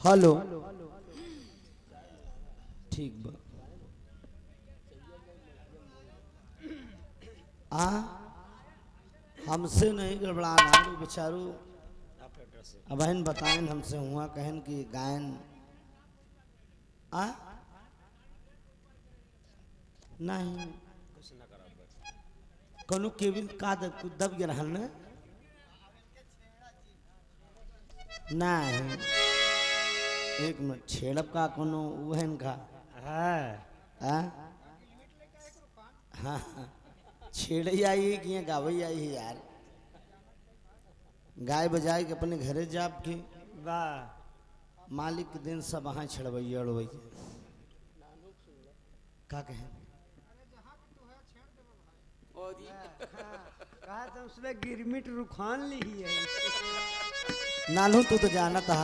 Hello ठीक बा आ हमसे नहीं गड़बड़ाना रू बेचारू अब बहन बताएं हमसे हुआ कहन कि गायन आ नहीं कोनो केबिन का दब गया रहन नहीं एक मिनट छेड़ब का कोनो वहन का हाँ हाँ छेड़ आई है कि गावई आई है यार गाय बजाए के अपने घरे जाप के मालिक के दिन सब वहाँ छड़बैया उड़बैया का कहें कहा तो उसमें गिरमिट रुखान ली है। नानू तू तो जाना था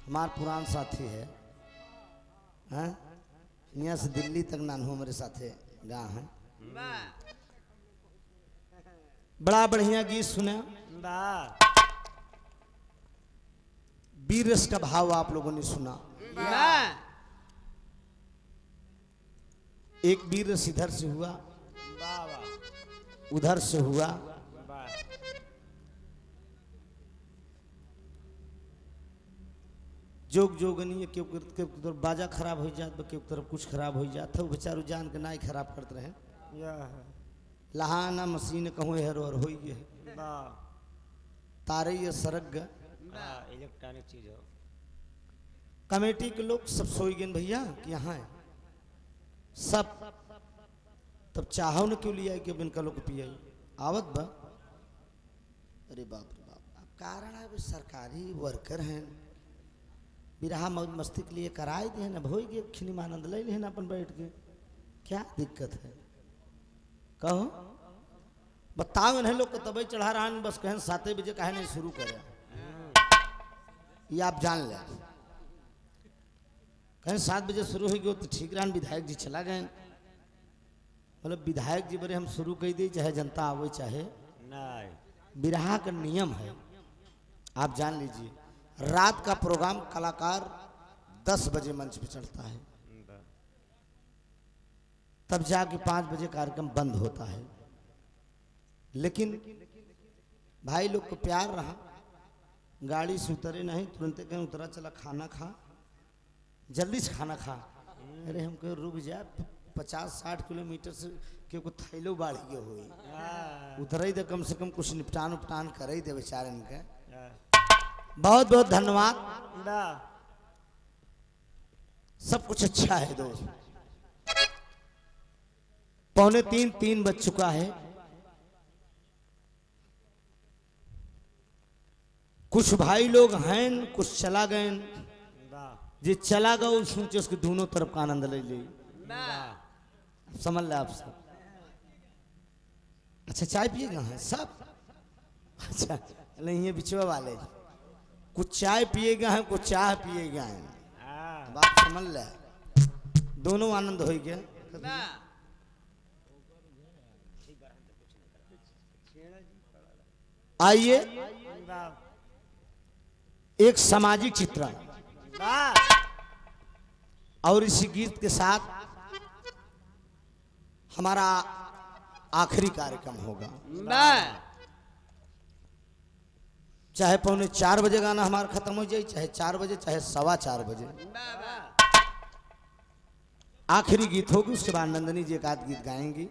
हमार पुरान साथी है हैं यहाँ से दिल्ली तक नानू हमारे साथे गा है बड़ा बढ़िया गीत सुने वीर रस का भाव आप लोगों ने सुना एक वीर रस इधर से हुआ उधर से हुआ जोग जोगनी के तरफ बाजा खराब हो जात के तरफ कुछ खराब हो जात है बेचारू जान के नाई खराब करते रहे लहाना मशीन कहूँ हर और हो गए तारे ये सरग इलेक्ट्रॉनिक चीज हो कमेटी के लोग सब सोई गए भैया कि यहाँ है सब तब चाहो न क्यों लिया कि अब इनका लोग पिया आवत बा अरे बाप रे बाप अब कारण है सरकारी वर्कर हैं बिरहा मौज मस्ती के लिए कराए दिए ना भोई गए खिनी आनंद ले लेना अपन बैठ के क्या दिक्कत है कहो बताओ इन्हें लोग को तबई चढ़ा रहा है बस कहें 7 बजे कहे नहीं शुरू करे ये आप जान ले कहें 7 बजे शुरू हो गया तो ठीक रहा विधायक जी चला गए मतलब विधायक जी बड़े हम शुरू कर दी चाहे जनता आवे चाहे नहीं बिरहा का नियम है आप जान लीजिए रात का प्रोग्राम कलाकार 10 बजे मंच पे चढ़ता है तब जाके 5 बजे कार्यक्रम बंद होता है लेकिन भाई लोग को प्यार रहा गाड़ी से उतरे नहीं तुरंत कहीं उतरा चला खाना खा जल्दी से खाना खा अरे हम कहीं रुक जा 50-60 किलोमीटर से क्योंकि थैलो बाढ़ गए हुई उतरे तो कम से कम कुछ निपटान उपटान करे दे बेचारे इनके बहुत बहुत धन्यवाद सब कुछ अच्छा है दोस्त 2:45-3 बज चुका है कुछ भाई लोग हैं कुछ चला गए जो चला गया वो सोचे उसके दोनों तरफ का आनंद ले ली समझ ले आप सब अच्छा चाय पिएगा है सब अच्छा नहीं ये बिचवा वाले कुछ चाय पिएगा है कुछ चाय पिएगा है बात समझ ले दोनों आनंद हो गया आइए एक सामाजिक चित्रण और इसी गीत के साथ हमारा आखिरी कार्यक्रम होगा चाहे 3:45 बजे गाना हमारा खत्म हो जाए चाहे 4 बजे चाहे 4:15 बजे आखिरी गीत होगी उसके बाद नंदनी जी एक आध गीत गाएंगी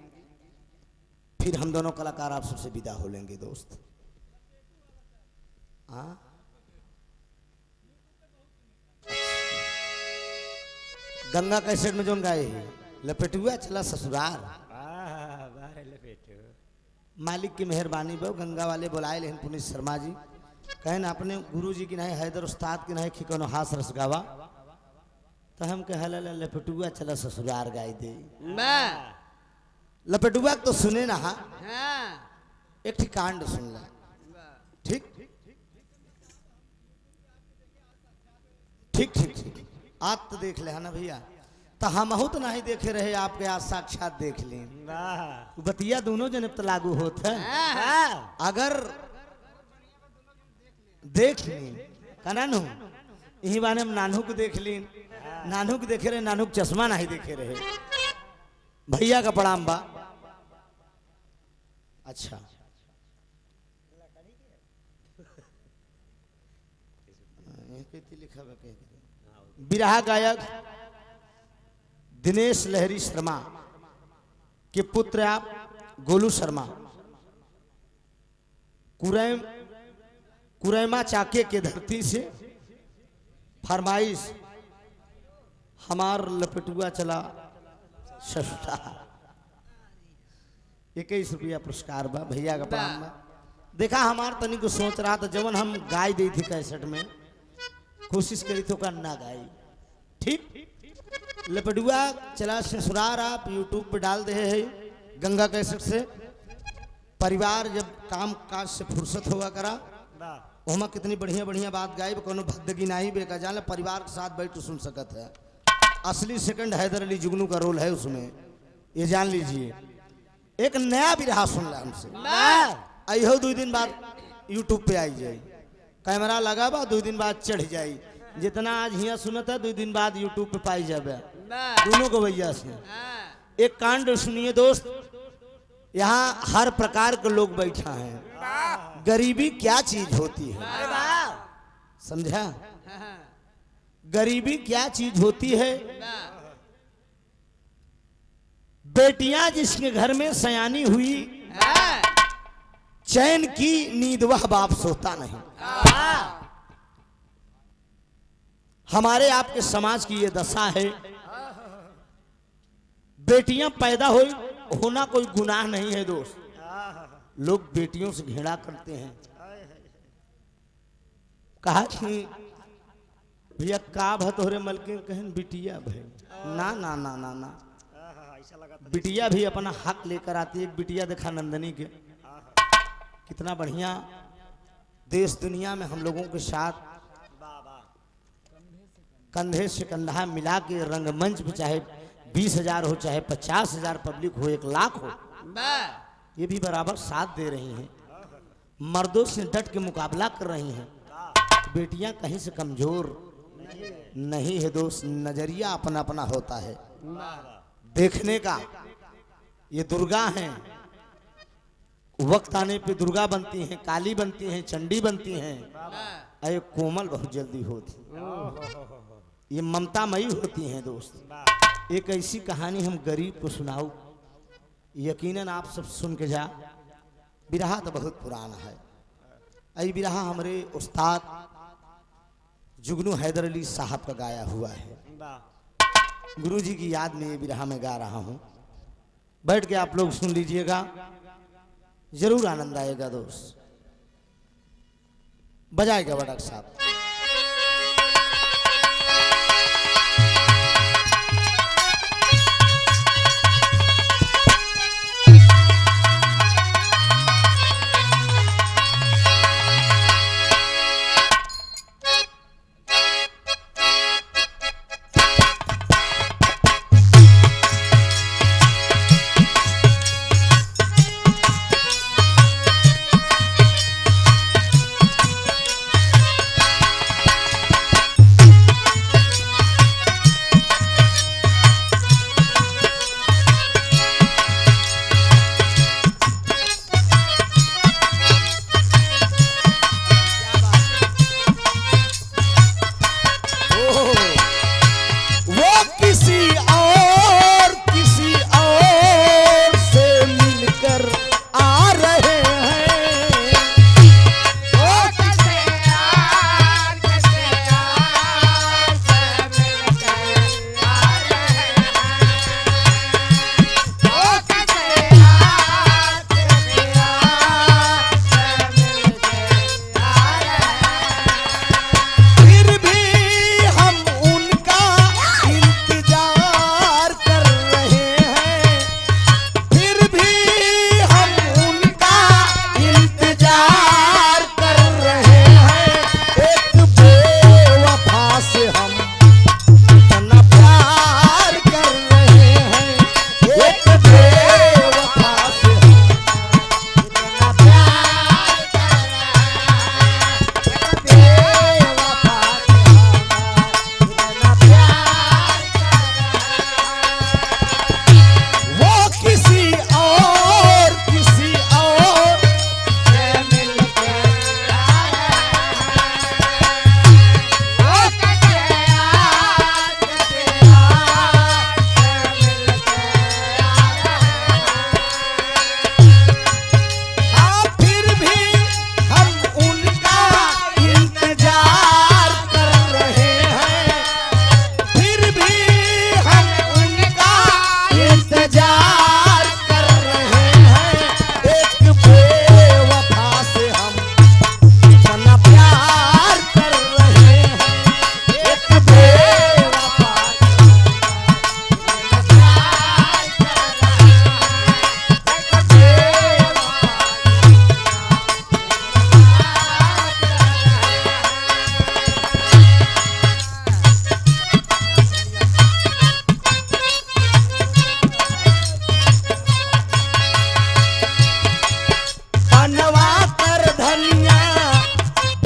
फिर हम दोनों कलाकार आप सबसे विदा हो लेंगे दोस्त गंगा कैसेट में जो गाए लपेटुआ चला ससुराल मालिक की मेहरबानी बो गंगा वाले बुलाए लेकिन पुनीत शर्मा जी कहन अपने गुरु जी की नहीं हैदर उस्ताद की नहीं कि कोनो हास रस गावा तो हम कह लपेटुआ चला ससुराल गाई दे लपेटुआ तो सुने ना एक ठीक कांड सुन ला ठीक ठीक ठीक ठीक आज तो देख ले है ना भैया तो हम तो नहीं देखे रहे आपके आज साक्षात देख लें बतिया दोनों जन तो लागू होता है अगर देख लें कना नु यही बाने हम नानू को देख ली, नानू को देखे रहे, नानू को चश्मा नहीं देखे रहे। भैया का प्रणाम बा। अच्छा लिखा बिरहा गायक दिनेश लहरी शर्मा के पुत्र आप गोलू शर्मा कुरैमा चाके के धरती से फरमाइश हमार लपेटुआ चला सस्ता 21 रुपया पुरस्कार बा। भैया का प्रणाम बा। देखा हमार तनी को सोच रहा था जवन हम गाय दी थी कैसेट में, कोशिश करी तो का ना गाई। ठीक लपेटुआ चला ससुरार आप यूट्यूब पे डाल दे है गंगा कैसेट से। परिवार जब काम काज से फुर्सत हुआ करा वहाँ कितनी बढ़िया बढ़िया बात गाई, कोनो भद्दगी नहीं बेका जान परिवार के साथ बैठ सुन सकत है। असली सेकंड हैदर अली जुगनू का रोल है उसमें, ये जान लीजिए। एक नया बिरहा सुन ला हमसे, अहो 2 दिन बाद यूट्यूब पे आई जाए, कैमरा लगा बा 2 दिन बाद चढ़ जाई। जितना आज हिया सुनत है 2 दिन बाद यूट्यूब पे पाई जाए दोनों को भैया से। एक कांड सुनिए दोस्त, यहाँ हर प्रकार के लोग बैठा हैं। गरीबी क्या चीज होती है, समझा? गरीबी क्या चीज होती है? बेटियां जिसके घर में सयानी हुई, चैन की नींद वह बाप सोता नहीं। हमारे आपके समाज की ये दशा है। बेटियां पैदा होना कोई गुनाह नहीं है दोस्त। लोग बेटियों से घृणा करते हैं। कहा कि भैया का भतोरे मलके कहन बिटिया भाई, ना ना ना ना ना, बिटिया भी अपना हक लेकर आती है। एक बिटिया देखा नंदनी के, कितना बढ़िया देश दुनिया में हम लोगों के साथ कंधे से कंधा मिला के रंगमंच पे चाहे 20,000 हो चाहे 50,000 पब्लिक हो 1 लाख हो, ये भी बराबर साथ दे रही हैं। मर्दों से डट के मुकाबला कर रही हैं। बेटियां कहीं से कमजोर नहीं है दोस्त। नजरिया अपना अपना होता है देखने का। ये दुर्गा हैं, वक्त आने पे दुर्गा बनती हैं, काली बनती हैं, चंडी बनती हैं। अरे कोमल बहुत जल्दी होती, ये ममतामयी होती हैं दोस्त। एक ऐसी कहानी हम गरीब को सुनाऊं, यकीनन आप सब सुन के जा। बिरहा तो बहुत पुराना है। आई बिरहा हमारे उस्ताद जुगनू हैदर अली साहब का गाया हुआ है। गुरुजी की याद में ये बिरहा में गा रहा हूँ। बैठ के आप लोग सुन लीजिएगा, जरूर आनंद आएगा दोस्त। बजाएगा बड़क साहब।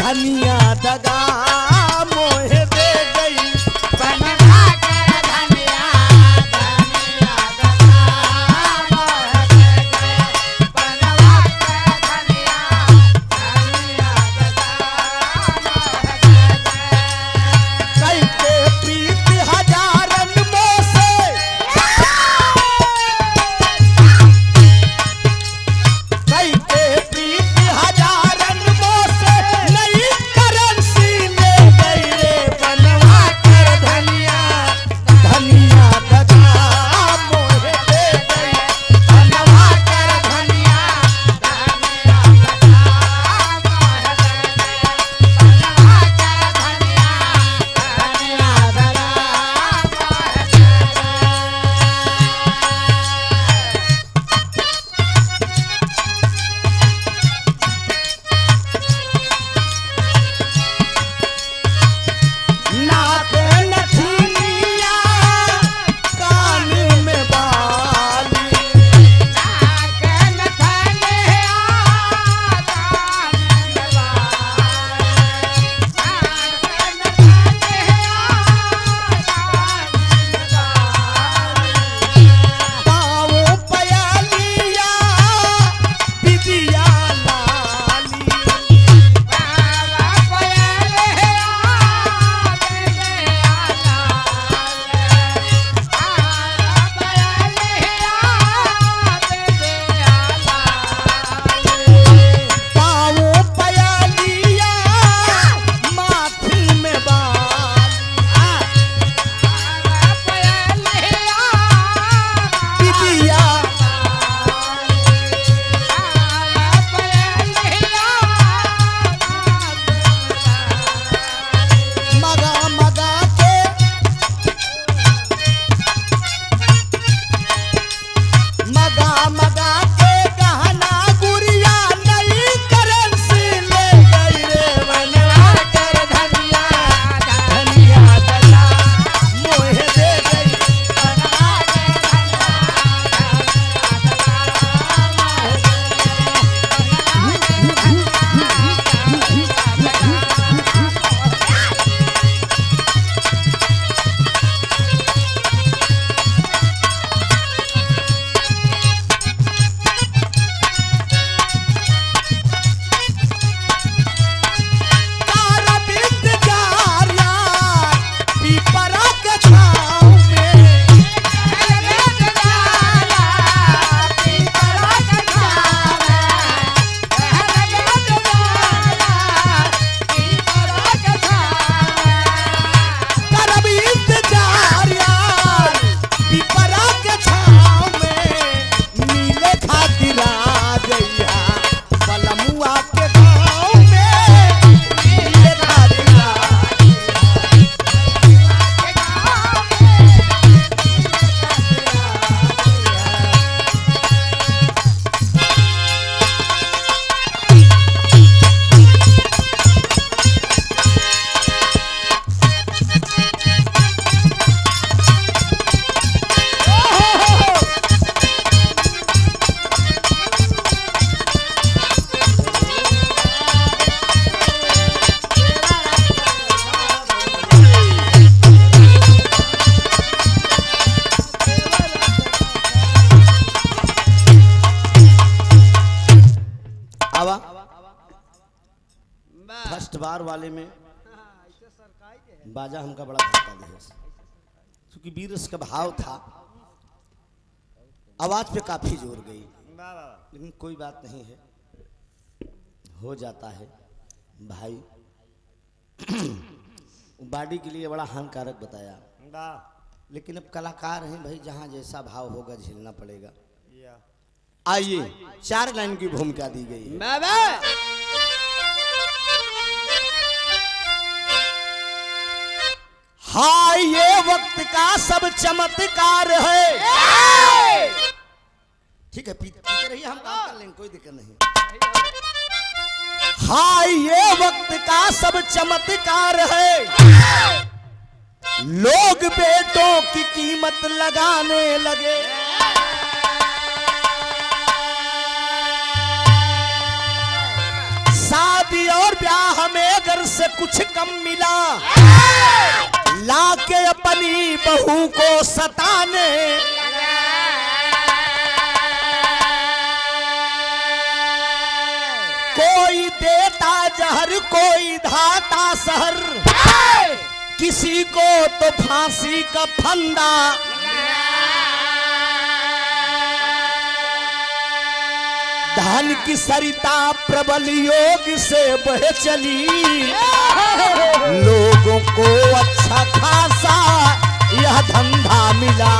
धनिया दगा मोहे दे गई बनवा कर धनिया धनिया दगा मोहे दे गई बनवा कर धनिया धनिया दगा मोहे दे गई कई के प्रीत हजारन मोह से कई के प्रीत हजारन मोह से नई करेंसी ले गई रे बनवा कर धनिया धनिया दगा मोहे दे गई बनवा कर धनिया धनिया दगा मोहे दे गई बनवा कर धनिया धनिया दगा मोहे दे गई नाक नथुनिया कान में बाली नाक नथनिया कान में बाली नाक नथनिया कान में बाली पाँव पयालिया बिदिया लाली बाबा पयले आते गया लाल बाबा पयले आते गया लाल पाँव पयालिया माथी में बाली बाबा पयले बिदिया मगा मगा के मगा मगा के गहना गुड़िया नई करेंसी ले गई रे बनवा कर धनिया धनिया दगा मोहे दे गई तारा बिंद जार यार पीपरा के छाँव में तारा बिंद जार यार पीपरा के छाँव में नीले खातिर आ जइया पलमुआ के गाँव में नीले खातिर आ आवा फर्स्ट बार वाले में बाजा हमका बड़ा भाता दिया क्योंकि वीरस का भाव था आवाज पे काफी जोर गई लेकिन कोई बात नहीं है हो जाता है भाई बॉडी के लिए बड़ा हानिकारक बताया लेकिन अब कलाकार हैं भाई जहां जैसा भाव होगा झेलना पड़ेगा आइए 4 लाइन की भूमिका दी गई है बाबा हाय ये वक्त का सब चमत्कार है ठीक है पीते रहिए हम काम कर लेंगे कोई दिक्कत नहीं हाय ये वक्त का सब चमत्कार है लोग बेटों की कीमत लगाने लगे शादी और ब्याह में कुछ कम मिला, लाके अपनी बहू को सताने। कोई देता जहर कोई धाता सहर, किसी को तो फांसी का फंदा। धन की सरिता प्रबल योग से बह चली, लोगों को अच्छा खासा यह धंधा मिला।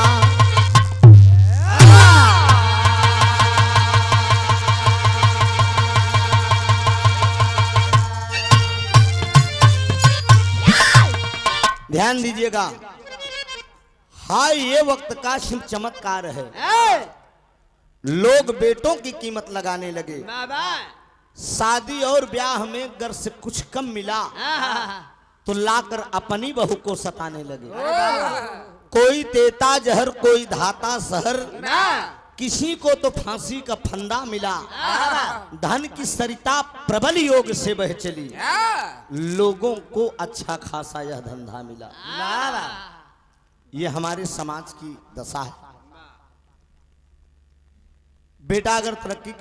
ध्यान दीजिएगा, हाँ ये वक्त का शिव चमत्कार है। लोग बेटों की कीमत लगाने लगे। शादी और ब्याह में अगर से कुछ कम मिला तो लाकर अपनी बहू को सताने लगे। कोई देता जहर कोई धाता सहर, किसी को तो फांसी का फंदा मिला। धन की सरिता प्रबल योग से बह चली, लोगों को अच्छा खासा यह धंधा मिला। ये हमारे समाज की दशा है। बेटा अगर तरक्की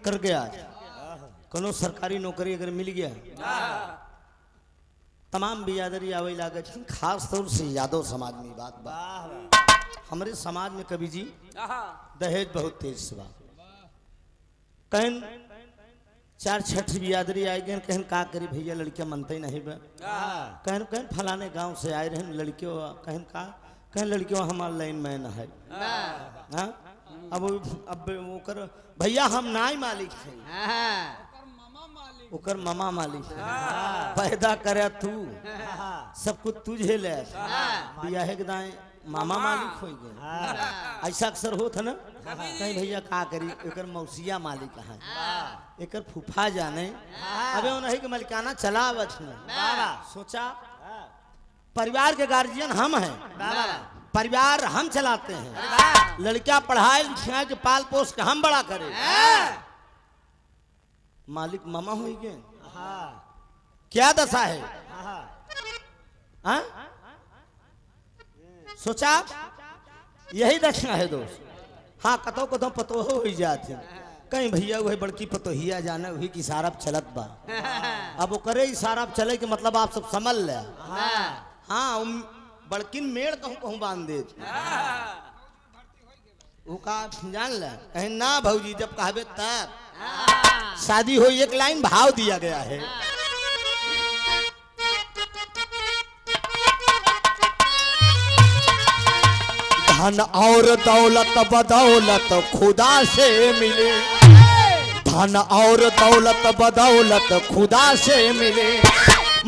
कर गया, कोनो सरकारी नौकरी अगर मिल गया, तमाम बिरादरी आवे लागे, खास तौर से यादव समाज में बात बा। हमारे समाज में कभी जी दहेज बहुत तेज से बा। कहन 4-6 बिरादरी आए गए, कहन का करी भैया लड़कियां मनते नहीं बा। कहन फलाने गांव से आए रहे लड़कियों, कहन लड़कियों हमार लाइन में न है। हाँ? अब वो कर भैया हम नाई मालिक हैं, ओकर मामा मालिक है। पैदा करे तू, सब कुछ तुझे ले, बियाह के दाएं मामा मालिक हो गए। ऐसा अक्सर होता ना, कहीं भैया का करी, एकर मौसिया मालिक है, एकर फूफा जाने। अबे वो नहीं कि मलिकाना चला सोचा परिवार के गार्जियन हम हैं, परिवार हम चलाते हैं, लड़कियां पढ़ाए लिखाए के पाल पोस के हम बड़ा करें, मालिक मामा हो गए। क्या दशा है? सोचा यही दशा है दोस्त। हाँ कतो कतो पतो हो ही जाते, कहीं भैया वही बड़की पतोहिया जाने वही की इशारा चलत बा। अब वो करे इशारा चले के मतलब आप सब समझ ले। हाँ बड़किन मेड़ कहूँ कहूँ बांध दे, वो का जान ले। कहीं ना भौजी जब कहबे तब शादी हो। एक लाइन भाव दिया गया है, धन और दौलत बदौलत खुदा से मिले, धन और दौलत बदौलत खुदा से मिले।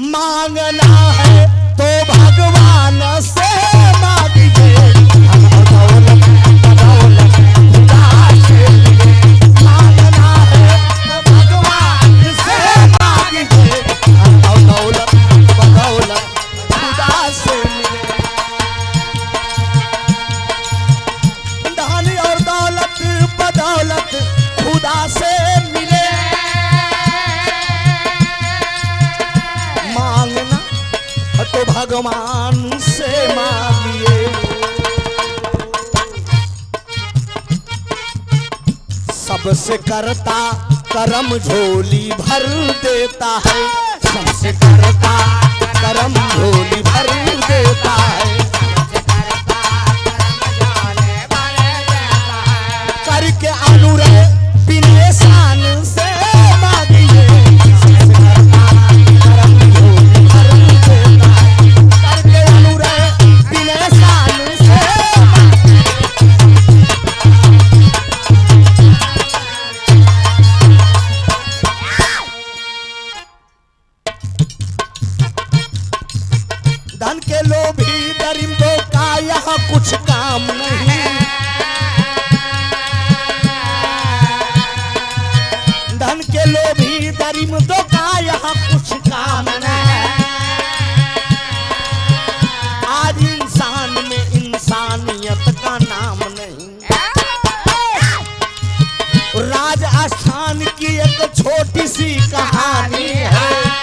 मांगना है तो भगवान से मांगिए, धन और दौलत बदौलत खुदा से मिले। मांगना है तो भगवान से मांगिए, धन और दौलत बदौलत खुदा से मिले। धन और दौलत बदौलत खुदा से मिले। मांगना तो भगवान से मांगिए। सबसे करता करम झोली भर देता है, सबसे करता करम झोली भर देता है। करके अनुरे बिने शान से मांगिए, सबसे करता करम झोली भर देता है। करके अनुरे बिने शान से धन के लोभी दरिंदों का यहाँ कुछ काम नहीं। धन के लोभी दरिंदों का यहाँ कुछ काम नहीं। आज इंसान में इंसानियत का नाम नहीं। राजस्थान की एक छोटी सी कहानी है,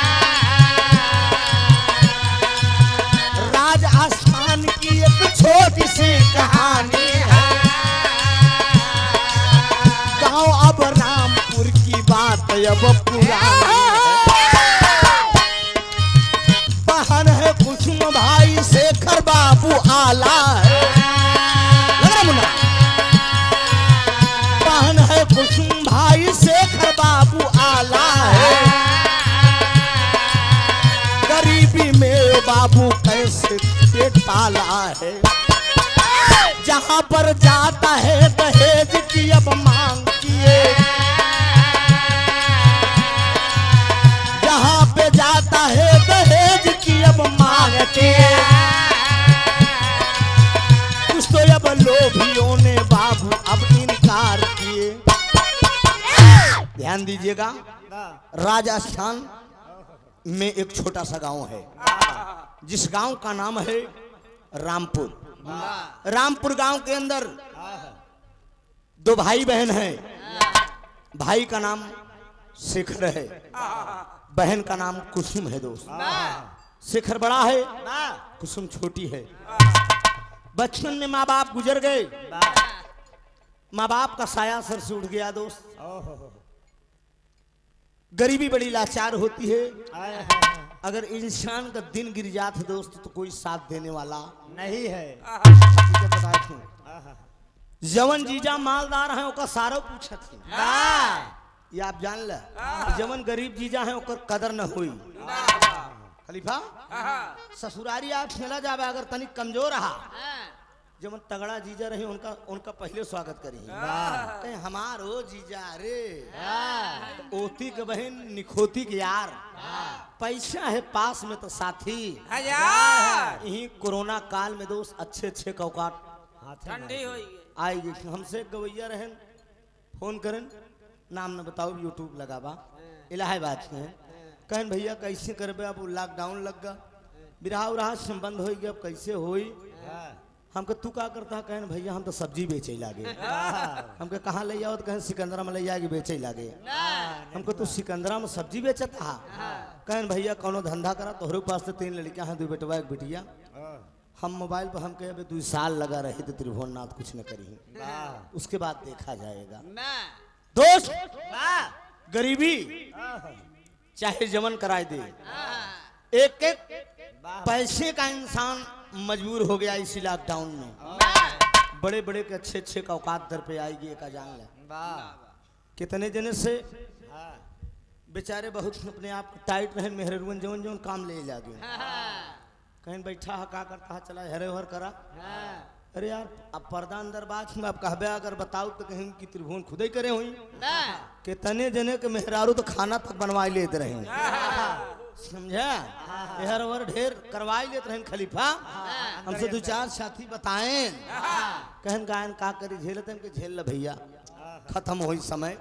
बाबू कैसे पेट पाला है। जहां पर जाता है दहेज की अब मांग किए, जहां पे जाता है दहेज की अब मांग किए। कुछ तो अब लोभियों ने बाबू अब इनकार किए। ध्यान दीजिएगा, राजस्थान में एक छोटा सा गांव है, जिस गांव का नाम है रामपुर। रामपुर गांव के अंदर दो भाई बहन हैं। भाई का नाम शेखर है, बहन का नाम कुसुम है। दोस्त, शेखर बड़ा है, कुसुम छोटी है। बचपन में माँ बाप गुजर गए, माँ बाप का साया सर से उठ गया। दोस्त, गरीबी बड़ी लाचार होती है। अगर इंसान का दिन गिर जाता है दोस्त, तो कोई साथ देने वाला नहीं है। जवन जीजा मालदार है ओकर सारो पूछत है, ये आप जान ल। जवन गरीब जीजा है ओकर कदर न हुई। खलीफा ससुरारी आप चला जावे, अगर तनिक कमजोर रहा, जवन तगड़ा जीजा रही उनका पहले स्वागत करी। हमारो जीजा रे ओती के बहन निखोती के यार, पैसा है पास में तो साथी। यही कोरोना काल में दोस्त अच्छे अच्छे कौकाट ठंडी होई आई गई। हमसे गवैया रहन, फोन करन, नाम न बताओ, यूट्यूब लगाबा, इलाहाबाद के हैं। कहन भैया कैसे करबे, अब लॉकडाउन लग गया, बिरहा उरहा संबंध हो गया, अब कैसे होई। हमको तू का करता है? कहन भैया हम तो सब्जी बेचे लागे। हमको कहाँ ले जाओ? तो कहन सिकंदरा में ले जाके बेचे लागे। हमको तू सिकंदरा में सब्जी बेचता है? कहन भैया कोनो धंधा करा, तोहरे पास तो 3 लड़कियां हैं, 2 बेटवा 1 बिटिया। हम मोबाइल पर हम कहे 2 साल लगा रहे थे त्रिभुवननाथ, कुछ न करी, उसके बाद देखा जाएगा। दोस्त, गरीबी चाहे जमन कराए दे, एक एक पैसे का इंसान मजबूर हो गया इसी लॉकडाउन में। बड़े बड़े के अच्छे अच्छे का औकात दर पे आएगी, एक जान ले। कितने जने से बेचारे बहुत अपने आप टाइट रहे, मेहरुन जौन जौन काम ले लागे। कहीं बैठा है, का करता है, चला हरे हर करा। अरे यार, अब पर्दा अंदर बात में अब कहबे अगर बताओ तो कहीं की त्रिभुवन खुद ही करे हुई। कितने जने के मेहरारू तो खाना तक बनवा लेते रहे, समझा? हर वर ढेर करवाई लेते रहे। खलीफा हमसे 2-4 साथी बताएं, कहन गायन का करी, झेलते के झेल ल भैया, खत्म हो समय।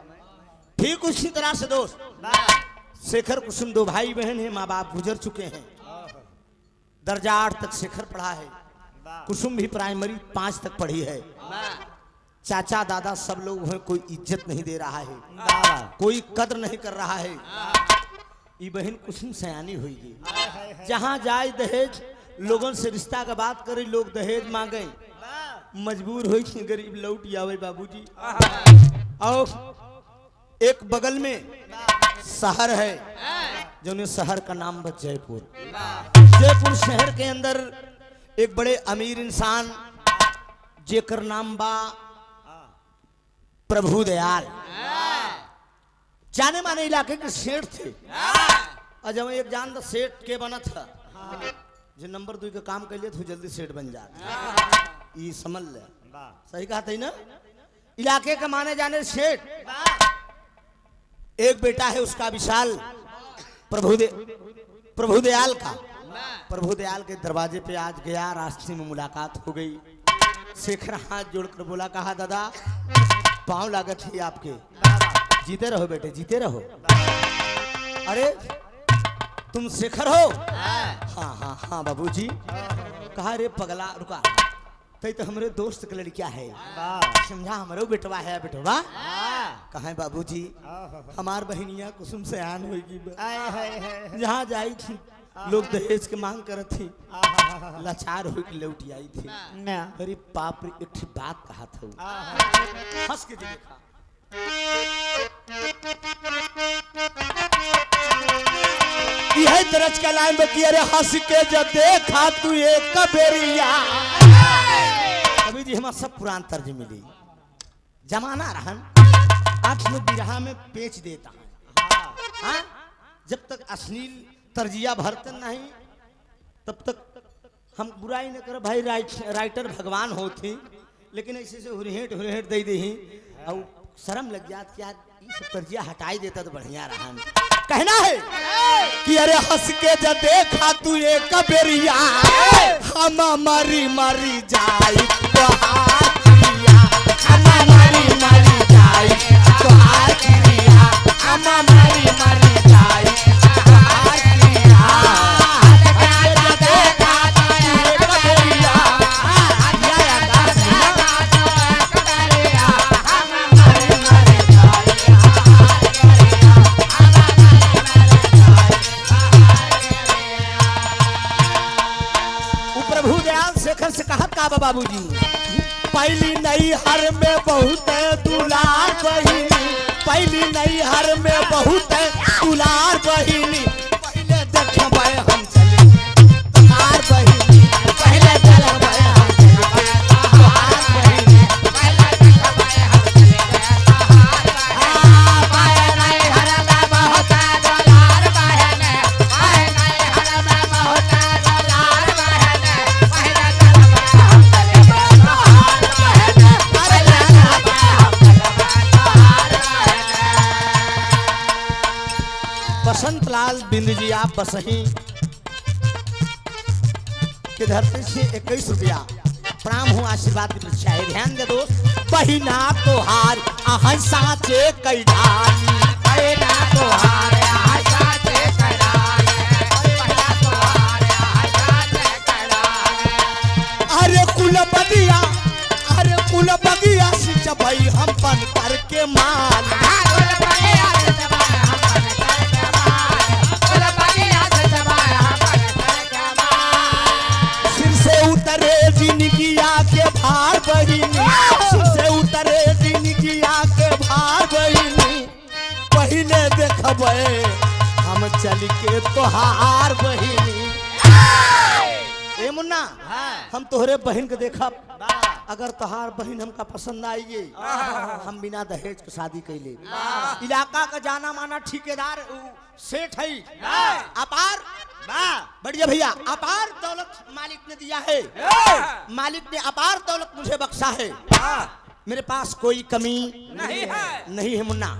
ठीक उसी तरह से दोस्त, शेखर कुसुम 2 भाई बहन हैं, माँ बाप गुजर चुके हैं। दर्जा 8 तक शेखर पढ़ा है, कुसुम भी प्राइमरी 5 तक पढ़ी है। चाचा दादा सब लोग हैं, कोई इज्जत नहीं दे रहा है, कोई कदर नहीं कर रहा है। ये बहन कुसुम सयानी हुई, जहाँ जाए दहेज, लोगों से रिश्ता का बात करे, लोग दहेज मांगे, मजबूर हो गरीब लौट आवे बाबूजी। और एक बगल में शहर है, जो शहर का नाम है जयपुर। जयपुर शहर के अंदर एक बड़े अमीर इंसान, जेकर नाम बा प्रभु दयाल, जाने माने इलाके के सेठ थे। और जब एक जान सेठ के बना था, जो नंबर 2 का काम कर लिए थे, जल्दी सेठ बन जाता। ये समझ ले, सही कहा था ना? इलाके का माने जाने सेठ। एक बेटा है उसका विशाल, प्रभु दयाल का। प्रभु दयाल के दरवाजे पे आज गया, रास्ते में मुलाकात हो गई। शेखर हाथ जोड़कर बोला, कहा दादा पाँव लागत है आपके, जीते रहो बेटे, जीते रहो। अरे तुम शेखर हो? हाँ हाँ हाँ बाबूजी। कहा रे पगला, रुका, तो हमारे दोस्त के लड़किया है, समझा, हमारे बेटवा है, बेटवा। कहा है बाबूजी, हमार बहनिया कुसुम से आन होगी, जहाँ जाई थी लोग दहेज के मांग करत थी, लाचार हो के लौट आई थी। अरे बाप रे, एक बात कहा था, हंस के देखा। यह दरज का लाइन बकी, अरे हंस के जब देखा तू एक कबेरिया। कभी जी हमारा सब पुरान तर्ज मिली, जमाना रहन आज में बिरहा में पेच देता है। हाँ? जब तक अश्लील तर्जिया भरते नहीं, तब तक हम बुराई न कर भाई, राइटर भगवान होती, लेकिन ऐसे से हुरहेट दे दी और शर्म लग जात कि यार ये सब तर्जिया हटाई देता तो बढ़िया रहा। कहना है कि अरे हंस के जब देखा तू एक बेरिया हम मरी मरी जाई तो हाथिया, हम मरी मरी जाई तो हाथिया, हम मरी मरी जाई तो हाथिया। प्रभु दयाल शेखर से कहा का बाबूजी, पहली नई हर में बहुत दुलार बहिनी, पहली नई हर में बहुत दुलार बहिनी, पहले देखबे हम चले तोहार बहिनी, पहले देखबे हम चले तोहार बहिनी, पहले देखबे हम चले तोहार बहिनी। पाए नई हर में बहुत दुलार बहिनी, पाए नई हर में बहुत दुलार बहिनी, पहले देखबे हम चले तोहार बहिनी, पहले देखबे हम चले तोहार बहिनी। बसंत लाल बिंद जी आप बसही के धरती से 21 रुपया प्रणाम हो, आशीर्वाद की इच्छा है। ध्यान दे दोस्त, बहिना तोहार आहै साचे कैडाली, बहिना तोहार आहै साचे कैडाली, बहिना तोहार आहै साचे कैडाली। अरे कुल बगिया सिंचबई हम बन करके माल, उतरे जिनगिया के भार बहिनी, से उतरे जिनगिया के भार बहिनी, पहले देखबे हम चल के तोहार बहिनी। ए मुन्ना, हम तोहरे बहन के देखब, अगर तोहार बहन हमका पसंद आई गे हम बिना दहेज के शादी कैले। इलाका का जाना माना ठेकेदार सेठ है, अपार बढ़िया भैया, अपार दौलत मालिक ने दिया है, मालिक ने अपार दौलत मुझे बख्शा है, मेरे पास कोई कमी नहीं है मुन्ना।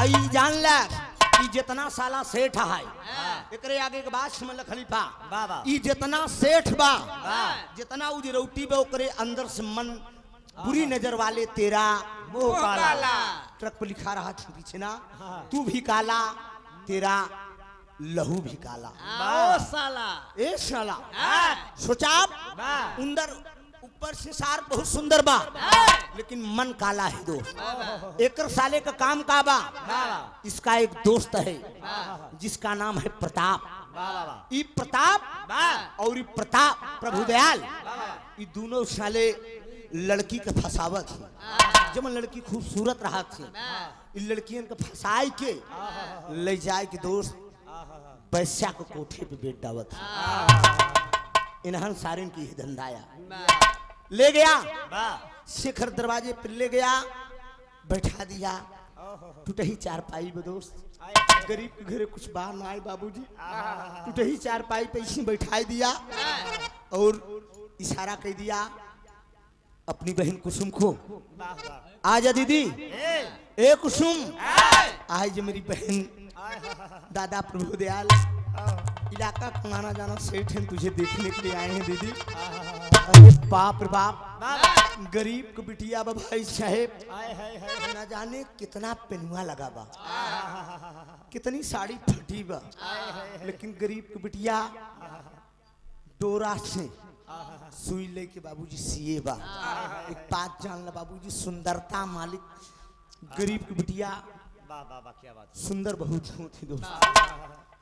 आई जान ला कि जितना साला सेठ है एकरे आगे के बात समझ ल खलीफा, ई जितना सेठ बा जितना उज रोटी बा ओकरे अंदर से मन बुरी नजर वाले तेरा मुंह काला। ट्रक पर लिखा रहा पीछे ना, तू भी काला तेरा लहू भी काला। ओ साला, ए साला सोचा अंदर ऊपर से सार बहुत सुंदर बा लेकिन मन काला है दोस्त। एक साले का काम का बा, इसका एक दोस्त है जिसका नाम है प्रताप। ई प्रताप और ई प्रताप प्रभु दयाल, ये दोनों साले लड़की के फसावत है। जब लड़की खूबसूरत रहा थी, इन लड़कियन के फसाई के ले जाए के दोस्त पैसा को कोठे पे बेट दावत इन्हन सारिन की ही धंधाया ले गया, शेखर दरवाजे पर ले गया, बैठा दिया, टूटही चारपाई में दोस्त, गरीब के घरे कुछ बाहर ना आए बाबूजी, टूटही चारपाई पे इसी बैठाई दिया और इशारा कर दिया अपनी बहन कुसुम को, आजा दीदी, ए कुसुम, आज मेरी बहन दादा प्रभु दयाल इलाका कमाना जाना सेठ हैं, तुझे देखने के लिए आए हैं दीदी। अरे बाप रे बाप, गरीब को बिटिया बा भाई साहेब, ना जाने कितना पेनुआ लगा बा, कितनी साड़ी फटी बा, लेकिन गरीब की बिटिया डोरा से सुई ले के बाबूजी सिए बा। एक बात जान ला बाबूजी, सुंदरता मालिक गरीब की बिटिया क्या बात, सुंदर बहुत थी दोस्त।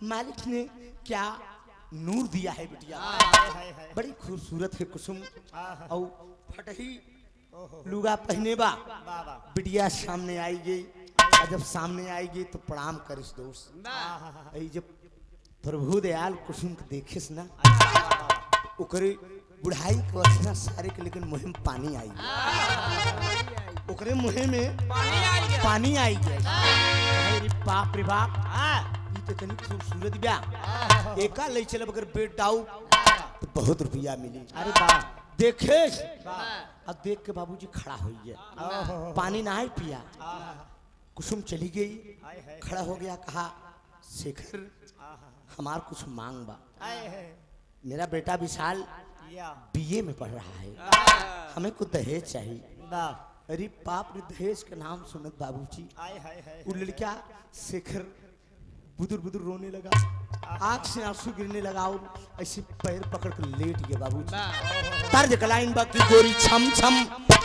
मालिक ने क्या नूर दिया है बिटिया, बड़ी खूबसूरत है कुसुम, और फटही लुगा पहने बा। बिटिया सामने आई गई, और जब सामने आई गई तो प्रणाम करिस दोस्त। जब प्रभु दयाल कुसुम के देखिस ना, ओकरे बुढ़ाई के वचना सारे के, लेकिन मुँह में पानी आई, ओकरे मुँह में पानी आई गई। बाप रे बाप, ये तो इतनी खूबसूरत ब्या, एका ले चल अगर बेट डाउ तो बहुत रुपया मिली। अरे वाह देखे वाह अब देख के बाबूजी खड़ा हो गया, ओहो पानी ना ही पिया। आहा कुसुम चली गई, हाय हाय खड़ा हो गया, कहा शेखर आहा हमार कुछ मांग बा। हाय हाय मेरा बेटा विशाल या बीए में पढ़ रहा है, हमें कुछ दहेज चाहिए। वाह अरे बाप रे, दहेज के नाम सुनत बाबूजी हाय हाय हाय वो लड़का शेखर बुदुर बुदुर रोने लगा, आंख से आंसू गिरने लगा और ऐसे पैर पकड़ कर लेट गया बाबूजी। तर्ज कलाइन बा की गोरी छम छम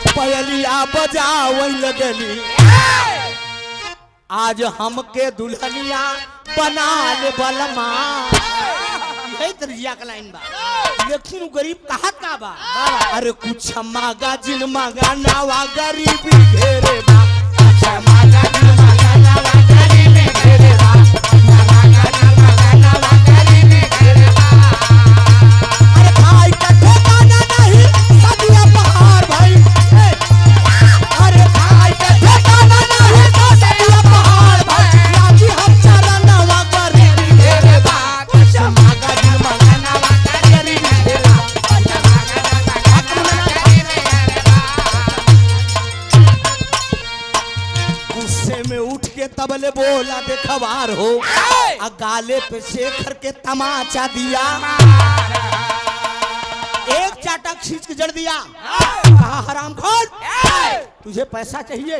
पयलिया बजावै लगली, आज हमके दुल्हनिया बना ले बलमा। यही तर्जिया कलाइन बा, लेकिन वो गरीब कहा का बा। अरे कुछ मांगा जिन मांगा नावा गरीबी घेरे बा, कुछ मांगा जिन मांगा नावा गरीबी घेरे बा, अरे भाई का ठिकाना नहीं सदिया पहाड़ भाई, अरे भाई का ठिकाना नहीं सदिया पहाड़ भाई, लागी हम चला नवा गरीबी घेरे बा, कुछ मांगा जिन मांगा नावा गरीबी घेरे बा। गुस्से में उठ के तबले बोला बेखबार हो, आ गाले पे शेखर के तमाचा दिया, एक चाटा खींच के जड़ दिया। कहा हरामखोर, तुझे पैसा चाहिए,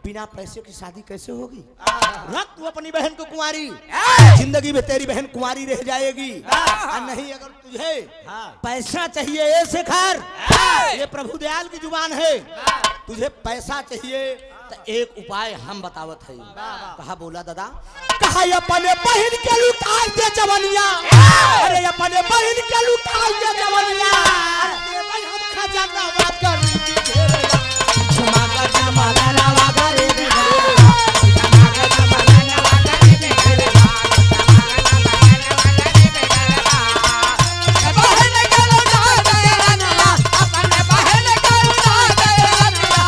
बिना पैसे की शादी कैसे होगी? रख तू अपनी बहन को कुंवारी, जिंदगी में तेरी बहन कुंवारी रह जाएगी। और नहीं अगर तुझे पैसा चाहिए, ये शेखर ये प्रभु दयाल की जुबान है, तुझे पैसा चाहिए तो एक उपाय हम बतावत है। कहा बोला दादा, कहा अपने बहन के लुटाई दे जवनिया, अरे अपने बहन के लुटाई दे जवनिया, अरे भाई हम खजाना बात कर क्षमा कर जमाना नवा गरीबी घेरेगा, क्षमा कर जमाना नवा गरीबी घेरेगा, बहन के लुटाई दे नवा, अपने बहन के लुटाई दे नवा,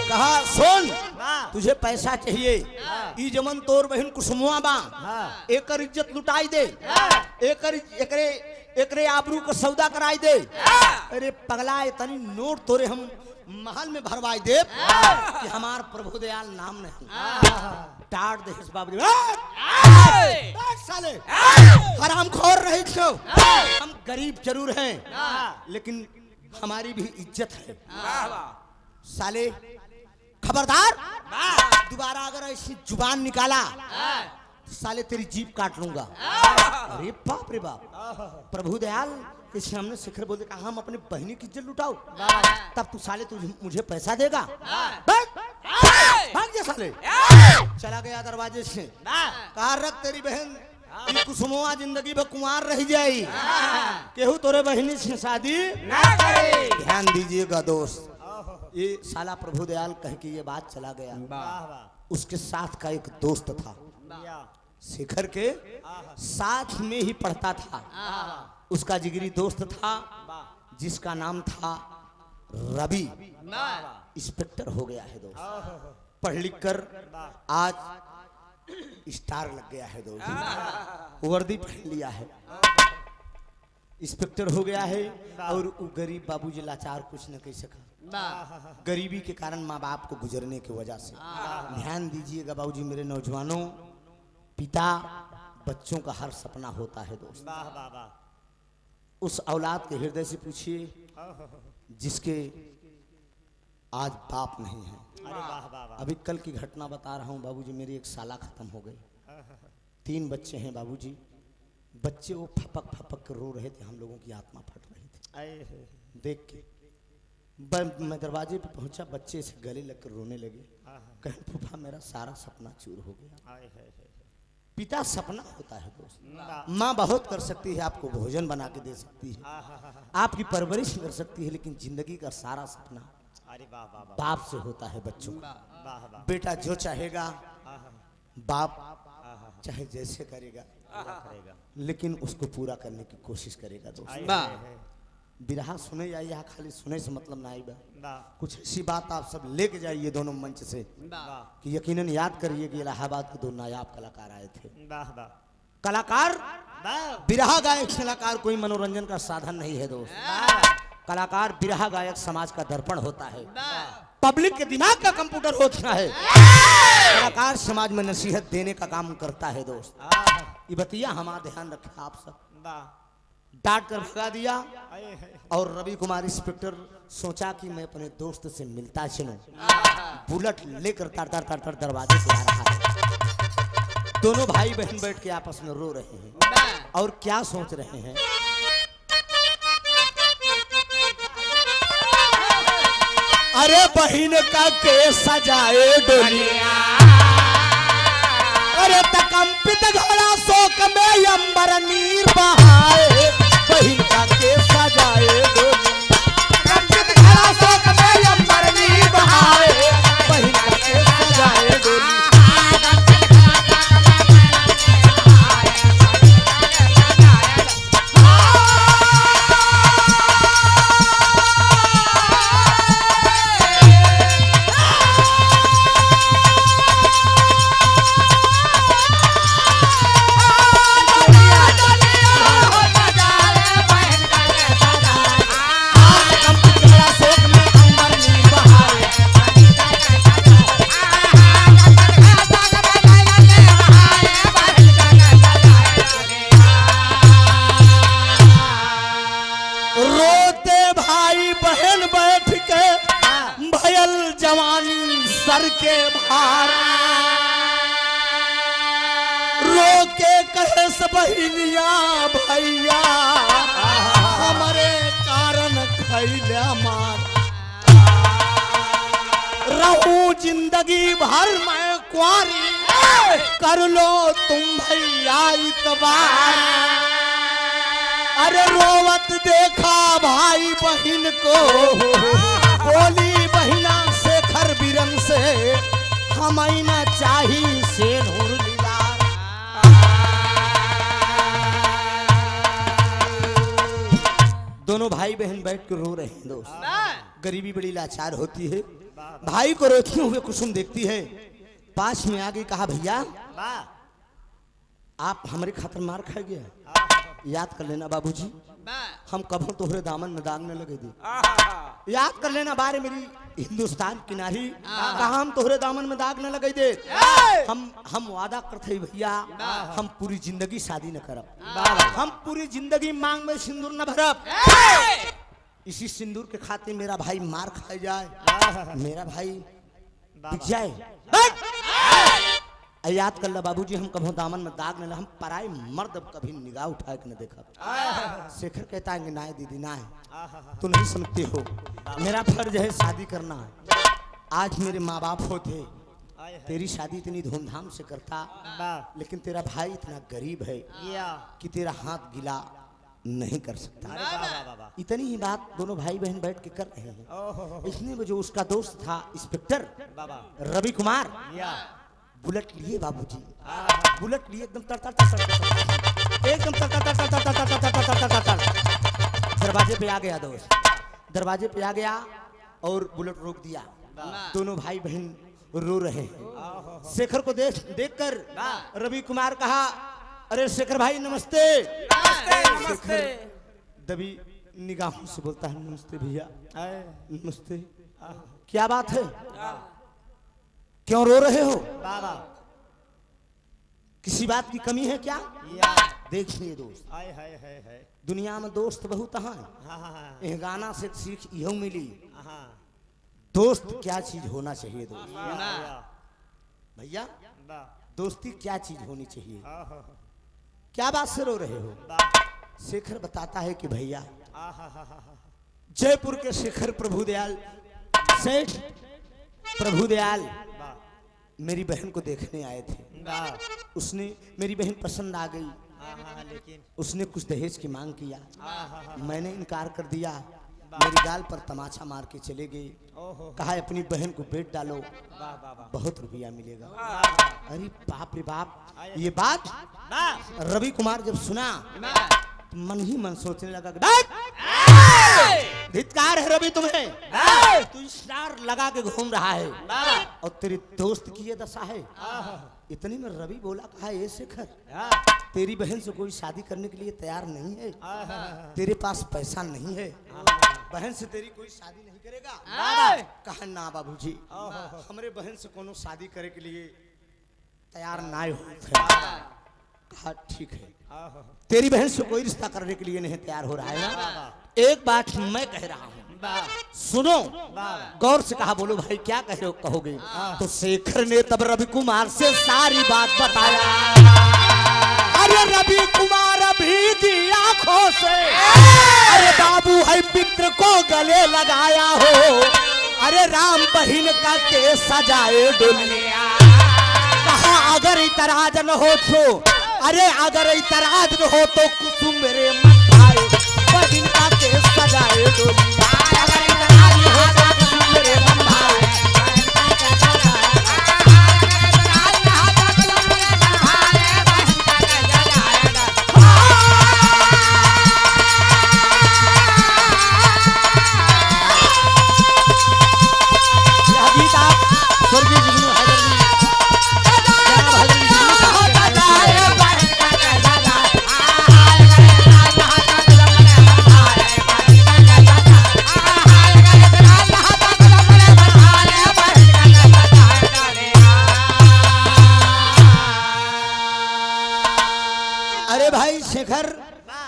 कहा सुन तुझे पैसा चाहिए, ई जमन तोर बहन कुसुमवा बा, एकर इज्जत लुटाई दे, एकरे आबरू को सौदा कराई दे। अरे पगला इतनी नोट तोरे हम महल में भरवाई दे कि हमार प्रभु दयाल नाम नहीं। टाट दे इस बाबू साले हरामखोर रही छो, हम गरीब जरूर हैं लेकिन हमारी भी इज्जत है। साले खबरदार, दोबारा अगर ऐसी जुबान निकाला साले तेरी जीभ काट लूंगा। अरे बाप रे बाप, प्रभु दयाल के सामने शिखर बोलते कहा हम अपनी बहनी की इज्जत लुटाओ, तब तू साले तुझे मुझे पैसा देगा? भाग जा साले। चला गया दरवाजे से, कहा रख तेरी बहन ये कुसुमवा जिंदगी भर कुंवार रह जाई, केहू तोरे बहनी से शादी ना करे। ध्यान दीजिएगा दोस्त, ये साला प्रभु दयाल कह के ये बात चला गया। उसके साथ का एक दोस्त था, शिखर के साथ में ही पढ़ता था, उसका जिगरी दोस्त था जिसका नाम था रवि। इंस्पेक्टर हो गया है दोस्त, पढ़ लिख कर आज स्टार लग गया है दोस्त, वर्दी पहन लिया है, इंस्पेक्टर हो गया है। और वो गरीब बाबूजी लाचार कुछ न कह सका, गरीबी के कारण माँ बाप को गुजरने की वजह से। ध्यान दीजिएगा बाबूजी मेरे नौजवानों, पिता बच्चों का हर सपना होता है दोस्त। उस औलाद के हृदय से पूछिए जिसके आज बाप नहीं है। अभी कल की घटना बता रहा हूँ बाबूजी, मेरी एक साला खत्म हो गई, 3 बच्चे हैं बाबूजी। बच्चे वो फपक फपक के रो रहे थे, हम लोगों की आत्मा फट रही थी देख के। मैं दरवाजे पे पहुंचा, बच्चे से गले लगकर रोने लगे, कहें फूफा मेरा सारा सपना चूर हो गया। पिता सपना होता है दोस्त, माँ बहुत कर सकती है, आपको भोजन बना के दे सकती है, आपकी परवरिश कर सकती है, लेकिन जिंदगी का सारा सपना बाप से होता है बच्चों का। बेटा जो चाहेगा बाप चाहे जैसे करेगा लेकिन उसको पूरा करने की कोशिश करेगा दोस्त। बिरहा सुने जाइए, यहाँ खाली सुने से मतलब ना आएगा। वाह कुछ ऐसी बात आप सब लेके जाइए दोनों मंच से वाह कि यकीनन याद करिए कि इलाहाबाद के दो नायाब कलाकार आए थे। वाह वाह कलाकार वाह बिरहा गायक कलाकार कोई मनोरंजन का साधन नहीं है दोस्त। कलाकार बिरहा गायक समाज का दर्पण होता है, पब्लिक के दिमाग का कंप्यूटर होता है। कलाकार समाज में नसीहत देने का काम करता है दोस्त। ये बतिया हमारा ध्यान रखें आप सब। वाह डांट कर भगा दिया आए है और रवि कुमार इंस्पेक्टर सोचा कि मैं अपने दोस्त से मिलता चलूं। बुलेट लेकर तर तर तर तर दरवाजे से आ रहा है। दोनों भाई बहन बैठ के आपस में रो रहे हैं और क्या सोच रहे हैं। अरे बहन का के सजाए डोलिया, अरे तकंपित घोड़ा शोक में अंबर नीर बहाए। बहन का के सजाए डोलिया, तकंपित घोड़ा शोक में अंबर नीर बहाए। बहन का के सजाए डोलिया। रोते भाई बहन बैठ के भयल जवानी सर के भार। रो के कहे सब बहिनिया भैया, हमारे कारण खैला मार। रहूं जिंदगी भर मैं कुंवारी, कर लो तुम भैया इतबार। अरे रोवत देखा भाई बहन को, बोली बहिना शेखर बिरन से, हमें न चाही से नूर लीलार। दोनों भाई बहन बैठ के रो रहे हैं दोस्त। गरीबी बड़ी लाचार होती है। भाई को रोते हुए कुसुम देखती है, पास में आ गई, कहा भैया वाह आप हमारे खातर मार खा गया, याद कर लेना बाबूजी, हम कभी तोहरे दामन में दाग न लगे दे। याद कर लेना बारे मेरी हिंदुस्तान की नारी, कहा हम तोहरे दामन में दाग न लगे दे। हम वादा करते भैया, हम पूरी जिंदगी शादी न करब, हम पूरी जिंदगी मांग में सिंदूर न भरब। इसी सिंदूर के खातिर मेरा भाई मार खाए जाए, मेरा भाई बिक जाए। याद कर ला बाबूजी, हम कभी दामन में दाग न, हम पराई मर्द कभी निगाह उठा के न देखा। शेखर कहता है ना दीदी ना है, तू नहीं समझती हो, मेरा फर्ज है शादी करना। आज मेरे माँ बाप होते, तेरी शादी इतनी धूमधाम से करता, वाह लेकिन तेरा भाई इतना गरीब है या कि तेरा हाथ गिला नहीं कर सकता। अरे वाह वाह वाह वाह इतनी ही बात दोनों भाई बहन बैठ के कर रहे हैं। ओहो इसने वो जो उसका दोस्त था इंस्पेक्टर बाबा रवि कुमार, या बुलेट लिए बाबूजी, बुलेट लिए एकदम तर तर तर तर तर, एकदम तर तर तर तर तर तर तर तर तर तर। दरवाजे पे आ गया दोस्त, दरवाजे पे आ गया और बुलेट रोक दिया। दोनों भाई बहन रो रहे हैं। शेखर को देखकर रवि कुमार कहा, अरे शेखर भाई नमस्ते। नमस्ते। दबी निगाहों से बोलता है, नमस्ते भैया, आए नमस्ते। क्या बात है, क्यों रो रहे हो, बाबा किसी बात की कमी है क्या? या देखिए दोस्त, आए है दुनिया में दोस्त बहुत हैं। हाँ हाँ हाँ यह गाना से सीख यह मिली, हाँ दोस्त क्या चीज होना चाहिए दोस्त। या भैया वाह दोस्ती क्या चीज होनी चाहिए, आहा क्या बात से रो रहे हो? वाह शेखर बताता है कि भैया आहा जयपुर के शेखर प्रभुदयाल सेठ प्रभुदयाल वाह मेरी बहन को देखने आए थे। वाह उसने मेरी बहन पसंद आ गई, लेकिन उसने कुछ दहेज की मांग किया, आहा मैंने इनकार कर दिया। मेरी गाल पर तमाचा मार के चले गए, ओहो कहा अपनी बहन को बेट डालो, वाह वाह वाह बहुत रुपया मिलेगा। वाह अरे बाप रे बाप, ये बात वाह रवि कुमार जब सुना मन ही मन सोचने लगा कि धिक्कार है रवि तुम्हें, तू स्टार लगा के घूम रहा है और तेरे दोस्त की ये दशा है। इतनी में रवि बोला, कहा ये शेखर तेरी बहन से कोई शादी करने के लिए तैयार नहीं है, तेरे पास पैसा नहीं है, बहन से तेरी कोई शादी नहीं करेगा। कहा ना बाबूजी, हमारे बहन से कोनो शादी करे के लिए तैयार ना हो। कहा ठीक है, तेरी बहन से कोई रिश्ता करने के लिए नहीं तैयार हो रहा है ना, एक बात मैं कह रहा हूँ सुनो। गौर से कहा, बोलो भाई क्या कह रहे हो, कहोगे? तो शेखर ने तब रवि कुमार से सारी बात बताया। अरे रवि कुमार अभी की आंखों से अरे बाबू है पित्र को गले लगाया हो, अरे राम बहिन का के सजाए डोलिया। कहा अगर इतराज न हो तो, अरे अगर इतराज न हो तो कुसुम मेरे मन भाई बहिन का के सजाए डोलिया। अगर इतराज न हो तो कुसुम मेरे मन भाई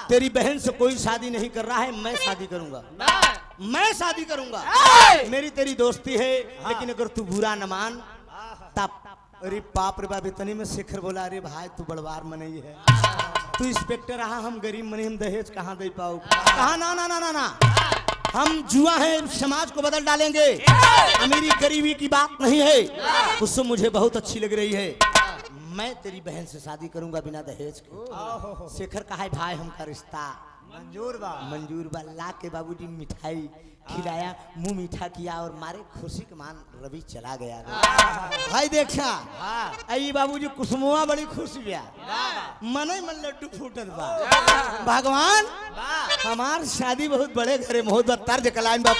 तेरी बहन से कोई शादी नहीं कर रहा है, मैं शादी करूंगा, मैं शादी करूंगा। मेरी तेरी दोस्ती है, लेकिन अगर तू बुरा न मान तब। अरे बाप रे बाप, इतने में शेखर बोला, अरे भाई तू बड़वार मनई है, तू इंस्पेक्टर रहा, हम गरीब मनी, हम दहेज कहाँ दे पाओ। कहा ना ना ना ना ना, हम जुआ है, समाज को बदल डालेंगे, अमीरी गरीबी की बात नहीं है। उससे मुझे बहुत अच्छी लग रही है, मैं तेरी बहन से शादी करूंगा बिना दहेज के। शेखर कहा है भाई हमका रिश्ता मंजूर बा। ला के बाबूजी मिठाई खिलाया, मुंह मीठा किया और मारे खुशी के मान रवि चला गया। भाई देखा आई बाबूजी कुसुमुआ बड़ी खुश बिया, मन ही मन लड्डू फूटत बा। भगवान हमार शादी बहुत बड़े घरे बहुत तर्ज कलाइन बा।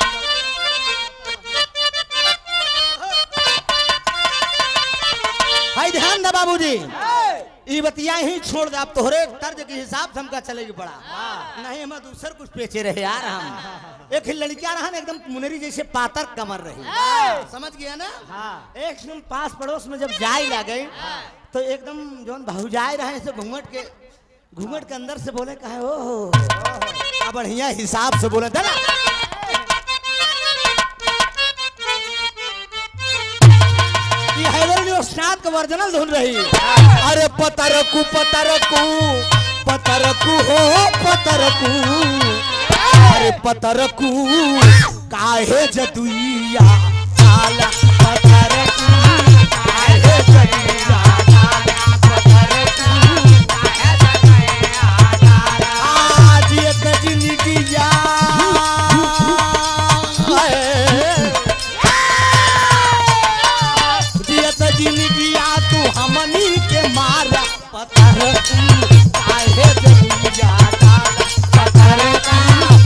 भाई ध्यान दे बाबूजी, ये बतिया ही छोड़ दे, आप तोहरे तर्ज के हिसाब से हमका चलेगी पड़ा, नहीं हम दूसर कुछ पेचे रहे यार। हम एक लड़कियां रहा ना एकदम मुनरी जैसे पातर कमर रही, समझ गया ना। एक दिन पास पड़ोस में जब जाए लगे तो एकदम जो भौजाए रहे से घूंघट के अंदर से बोले, कहे ओ बढ़िया हिसाब से बोले ना। उस्ताद का वर्जनल धुन रही, अरे पतरकू पतरकू पतरकू हो पतरकू, अरे पतरकू काहे जदुइया काला, पतरकू काहे जदुइया काला, पतरकू काहे जदुइया काला। आज एक जिंदगी जा तू हमनी के मारा, पतरकू काहे जदुइया काला, पतरकू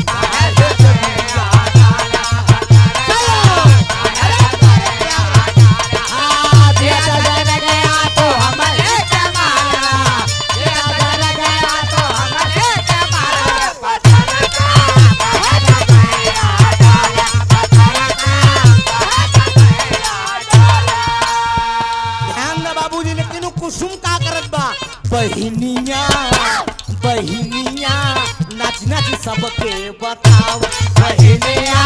काहे जदुइया काला, तो हमने के मारा, तो हमने के मारा, पतरकू काहे जदुइया काला, पतरकू काहे जदुइया काला। ध्यान दे बाबूजी, लेकिन कुसुम का करत बा, बहिनिया बहिनिया नाच नाच सबके बताओ, बहिनिया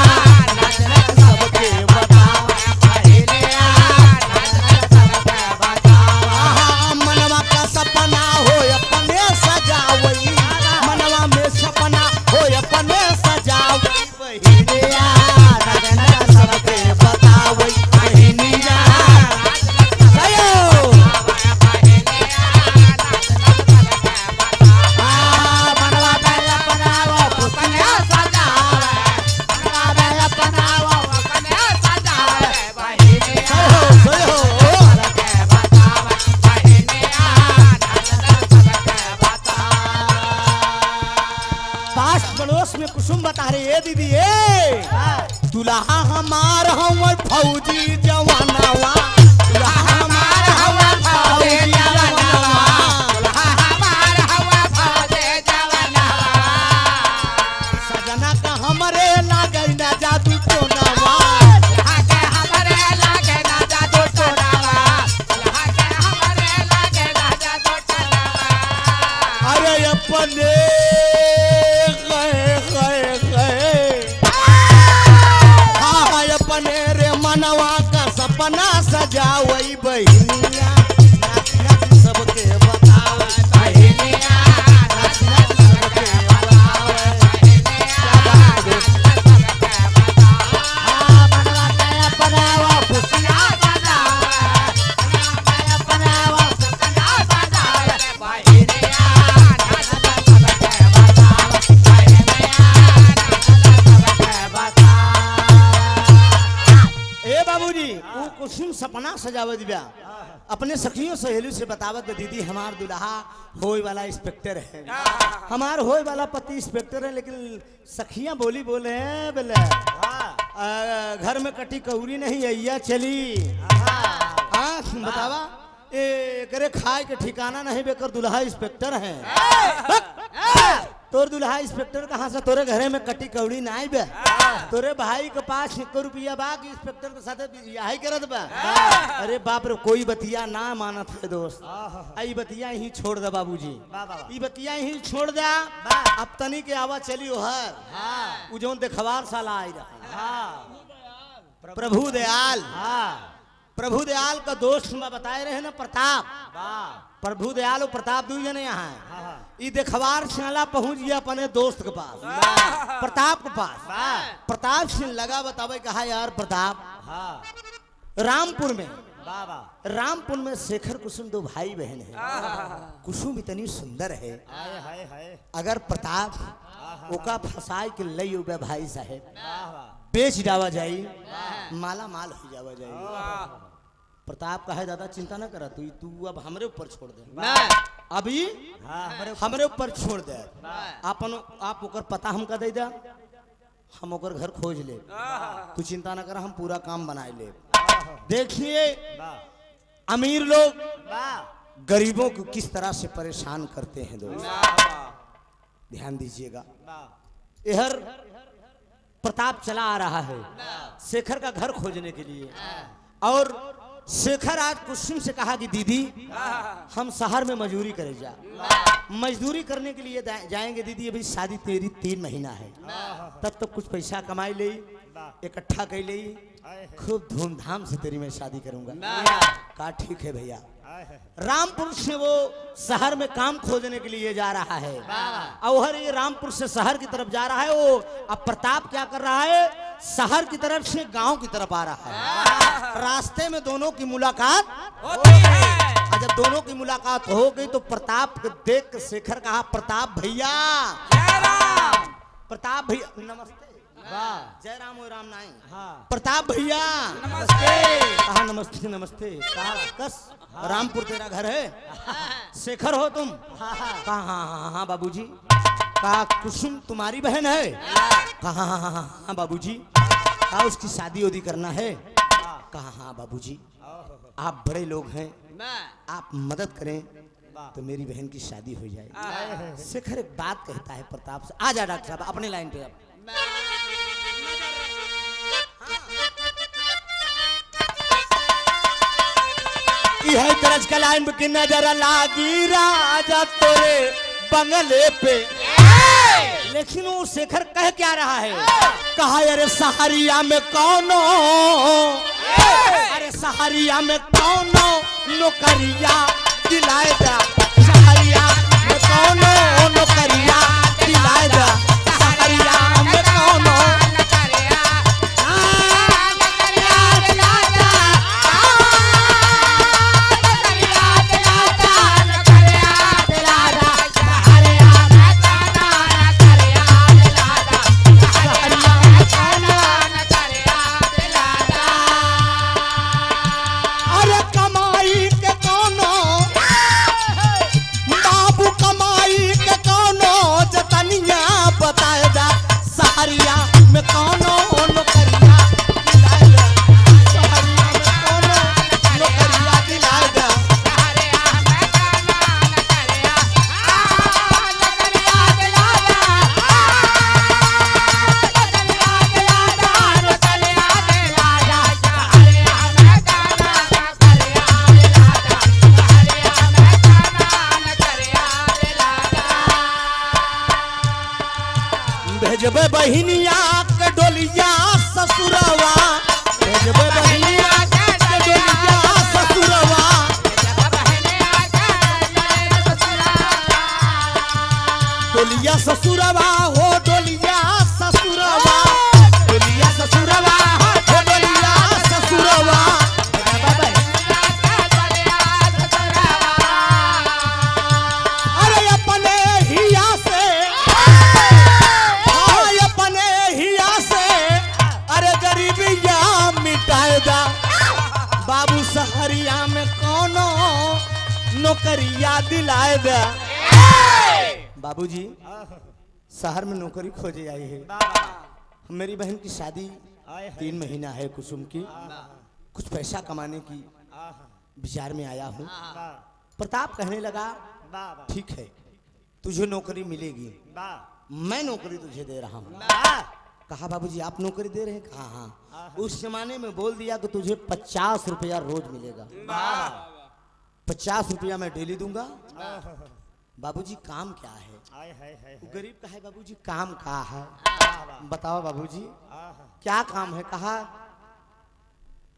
नाच नाच सबके बताओ, बहिनिया नाच नाच सबके बताओ। मनवा का सपना हो अपने सजावई, मनवा में सपना हो अपने सजाओ, बहिनिया नाच नाच सबके बताओ, बहिनिया हमार हम फौजी जवानवा दुल्हा हमार हम फौजी जवानवा सजना का हमरे लागे ना जादू टोनावा अरे अपने हाँ अपने रे मनवा का सपना सजावई बहिनिया नाच नाच सबके बतावे बहिनिया नाच नाच सबके बतावे हाँ मनवा के अपनावा खुशियाँ वो कुसुम सपना सजावत ब्या अपने सखियों सहेली से बतावत दीदी हमार दुल्हा होए वाला इंस्पेक्टर है हमार होए वाला पति इंस्पेक्टर है लेकिन सखियां बोली बोले हैं बोले घर में कटी कौरी नहीं अय्या चली बतावा ए करे खाए के ठिकाना नहीं बेकर दुल्हा इंस्पेक्टर है तोर दुल्हा इंस्पेक्टर कहाँ से तोरे घरे में कटी कौड़ी ना आई बे तोरे भाई के पास 1 रुपया बा कि इंस्पेक्टर के साथ यही करत बा अरे बाप रे कोई बतिया ना मानत है दोस्त आई बतिया ही छोड़ दे बाबूजी ई बतिया ही छोड़ दे अब तनी के आवा चली ओहर उ जोन देखवार साला आई रहा प्रभु प्रभु दयाल का दोस्त में बताए रहे ना प्रताप प्रभु दयाल और प्रताप दू जने यहाँ ई देखवार शाला पहुंच गया अपने दोस्त के पास प्रताप के पास प्रताप सिंह लगा बतावे कहा यार प्रताप रामपुर में शेखर कुसुम 2 भाई बहन है कुसुम इतनी सुंदर है अगर प्रताप ओका फसाए के लई उबे भाई साहेब बेच जावा जाई माला माल हो जावा जाई प्रताप कहे दादा चिंता ना करा तू अब हमरे ऊपर छोड़ दे अभी हमरे ऊपर छोड़ दे आप ओकर पता हमका दे दा हम ओकर घर खोज ले तू चिंता ना कर हम पूरा काम बनाए ले देखिए अमीर लोग गरीबों को किस तरह से परेशान करते हैं दोस्त ध्यान दीजिएगा इधर प्रताप चला आ रहा है शेखर का घर खोजने के लिए और शेखर आज कुसुम से कहा कि दीदी हम शहर में मजदूरी करे मजदूरी करने के लिए जाएंगे दीदी अभी शादी तेरी 3 महीना है तब तो कुछ पैसा कमाई ले इकट्ठा कर ले खूब धूमधाम से तेरी मैं शादी करूंगा कहा ठीक है भैया रामपुर से वो शहर में काम खोजने के लिए जा रहा है और ये रामपुर से शहर की तरफ जा रहा है वो अब प्रताप क्या कर रहा है शहर की तरफ से गांव की तरफ आ रहा है रास्ते में दोनों की मुलाकात होती है जब दोनों की मुलाकात हो गई तो प्रताप को देख कर शेखर कहा प्रताप भैया नमस्ते जय राम और राम नाई प्रताप भैया नमस्ते कहा नमस्ते नमस्ते कहा कस रामपुर तेरा घर है शेखर हो तुम कहा हाँ बाबूजी कहा कुसुम तुम्हारी बहन है कहा हाँ बाबूजी कहा उसकी शादी उदी करना है कहा हाँ बाबूजी आप बड़े लोग हैं आप मदद करें तो मेरी बहन की शादी हो जाए शेखर एक बात कहता है प्रताप से आ जा डॉक्टर साहब अपने लाइन पे अब यह तरज का लाइन की नजर लागी राजा तोरे बंगले पे लेकिन वो शेखर कह क्या रहा है कहा अरे सहारिया में कौनो अरे सहारिया में कौनो नौकरिया दिलाए दा सहारिया में कौनो नौकरिया दिलाए दा सहारिया में कौनो नौकरिया दिलाए दे। बाबूजी आहा, शहर में नौकरी खोजे आई है। बाबा मेरी बहन की शादी आए 3 महीना है कुसुम की। कुछ पैसा कमाने की आहा, विचार में आया हूँ। बा प्रताप कहने लगा बाबा ठीक है तुझे नौकरी मिलेगी, बा मैं नौकरी तुझे दे रहा हूँ। बा कहा बाबूजी आप नौकरी दे रहे हैं? कहा हाँ। आहा। उस जमाने में बोल दिया कि तुझे 50 रुपया रोज मिलेगा। 50 रुपया मैं डेली दूंगा। आहा, बाबूजी काम क्या है? आए है वो गरीब का है बाबूजी काम क्या है? बाबा बताओ बाबूजी आहा, क्या काम है? कहा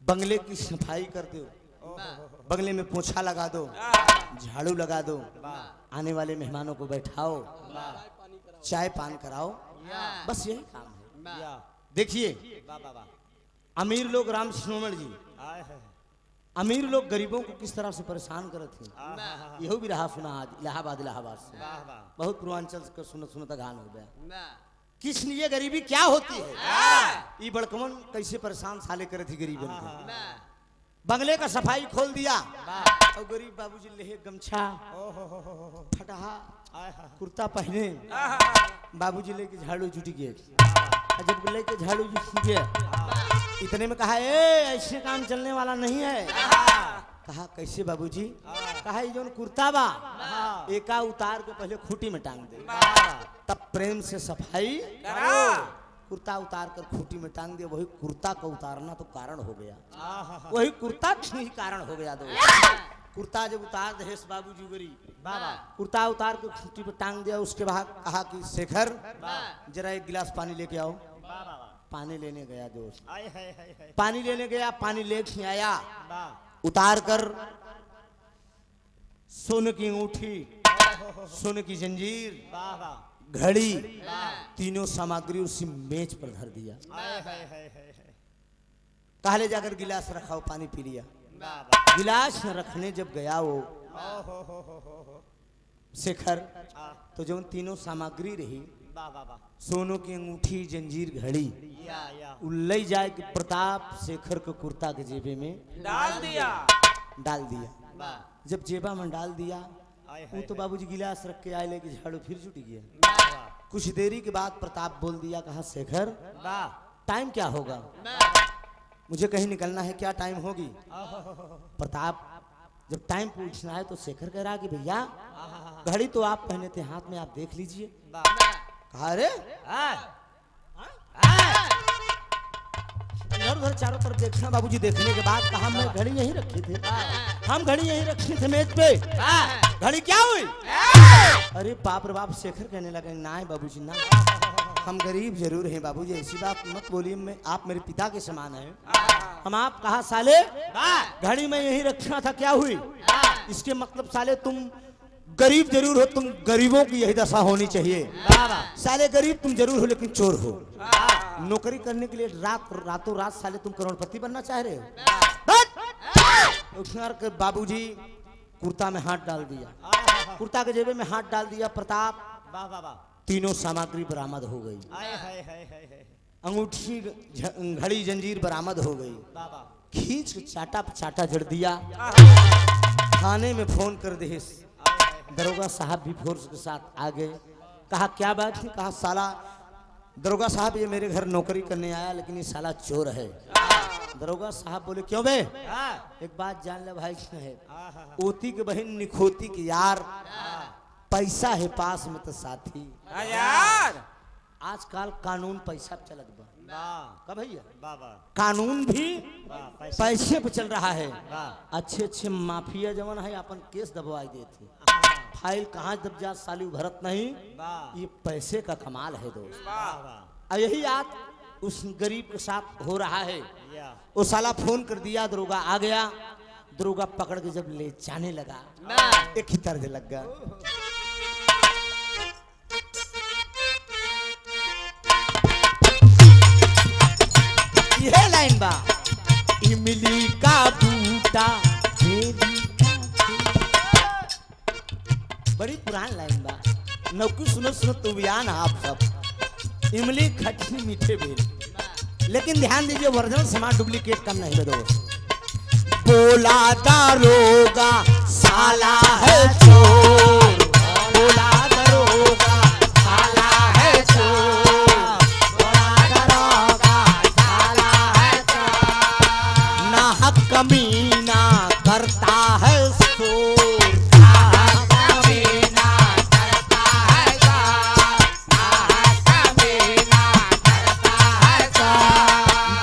बंगले की सफाई कर दो, बंगले में पोछा लगा दो, झाड़ू लगा दो, आने वाले मेहमानों को बैठाओ, चाय पान कराओ, बस यही काम है। या देखिए बाबा अमीर लोग राम शिरोमण जी आए है अमीर लोग गरीबों को किस तरह से परेशान करते हैं आहा, यहो भी रहा सुना आज इलाहाबाद से वाह वाह बहुत पूर्वांचल का सुनत सुनत गान हो गया। किस लिए गरीबी क्या होती है? ये बड़कमन कैसे परेशान साले करे थी गरीबन को। बंगले का सफाई खोल दिया और गरीब बाबूजी लेहे गमछा ओहो फटहा आए हा कुर्ता पहने बाबूजी लेके झाड़ू जुट गए। और जब लेके झाड़ू जुट गए इतने में कहा ए ऐसे काम चलने वाला नहीं है। कहा कैसे बाबूजी? कहा ये जोन कुर्ता बा एका उतार के पहले खूटी में टांग दे, तब प्रेम से सफाई कुर्ता उतार कर खूटी में टांग दिया। वही कुर्ता का उतारना तो कारण हो गया, आहा, वही कुर्ता ही कारण हो गया। दो कुर्ता जब उतार दे बाबूजी गरी बाबा कुर्ता उतार के खूटी पे टांग दिया। उसके बाद कहा कि शेखर जरा एक गिलास पानी लेके आओ। बाबा पानी लेने गया दोस्त, आए है पानी लेने गया, पानी लेके आया, बा उतार कर सोने की अंगूठी, सोने की जंजीर, बाबा घड़ी, तीनों सामग्री उसी मेज पर धर दिया। आए है पहले जाकर गिलास रखाओ, पानी पी लिया। बाबा गिलास रखने जब गया वो ओहो शेखर आ तो जो तीनों सामग्री रही बाबा सोनों की अंगूठी, जंजीर, घड़ी या उल्लई जाए कि प्रताप शेखर को कुर्ता के जेबे में डाल दिया। डाल दिया। बा जब जेबा में डाल दिया आए वो तो बाबूजी गिलास रख के आए लेके झाड़ू फिर जुट गया। बाबा कुछ देरी के बाद प्रताप बोल दिया, कहा शेखर बा टाइम क्या होगा? मुझे कहीं निकलना है, क्या टाइम होगी? प्रताप जब टाइम पूछना है तो शेखर कह रहा कि भैया घड़ी तो आप पहने थे हाथ में, आप देख लीजिए। कहा अरे इधर उधर चारों तरफ देखना। बाबूजी देखने के बाद कहा मैं घड़ी यहीं रखी थी, हम घड़ी यहीं रखी थे मेज पे, घड़ी क्या हुई? अरे बाप रे बाप, शेखर कहने लगे ना है बाबूजी ना, हम गरीब जरूर हैं बाबूजी, ऐसी बात मत बोलिए, मैं आप मेरे पिता के समान हैं। हम आप कहा साले घड़ी में यहीं रखना था, क्या हुई? इसके मतलब साले तुम गरीब जरूर हो, तुम गरीबों की यही दशा होनी चाहिए। साले गरीब तुम जरूर हो लेकिन चोर हो। नौकरी करने के लिए रातों रात साले तुम करोड़पति बनना चाह रहे हो। बाबूजी कुर्ता में हाथ डाल दिया, कुर्ता के जेबे में हाथ डाल दिया। प्रताप बाबा तीनों सामग्री बरामद हो गई, आए है अंगूठी, घड़ी, जंजीर बरामद हो गई। बाबा खींच के चाटा पे चाटा जड़ दिया। थाने में फोन कर दे, दरोगा साहब भी फोर्स के साथ आ गए। कहा क्या बात है? कहा साला दरोगा साहब ये मेरे घर नौकरी करने आया लेकिन ये साला चोर है। दरोगा साहब बोले क्यों बे? एक बात जान ले भाई है, ओती के बहन निखोती की यार, पैसा है पास में तो साथी। यार आजकल कानून पैसा पे चलत बा का भैया, बाबा कानून भी पैसा पैसे पे चल रहा है। वाह। अच्छे अच्छे माफिया जवन है अपन केस दबवाई देते, फाइल कहाँ दब जा साली भरत नहीं, वाह। ये पैसे का कमाल है दोस्त। बाबा और यही आज उस गरीब के साथ हो रहा है। या वो साला फोन कर दिया, दरोगा आ गया, दरोगा पकड़ के जब ले जाने लगा एक ही तर्ज लग गया। यह लाइन बा, इमली का बूटा बड़ी पुरान लाइन बा, नौकरी सुनो सुनो तो बयान आप सब। इमली खट्टी मीठे बेल, लेकिन ध्यान दीजिए ओरिजिनल समान डुप्लीकेट कम नहीं है दोस्त। बोला दारोगा साला है चोर, बोला दारोगा साला है चोर, बोला दारोगा साला है चोर, नाहक कमीना करता है शोर, नाहक कमीना करता है शोर, नाहक कमीना करता है शोर,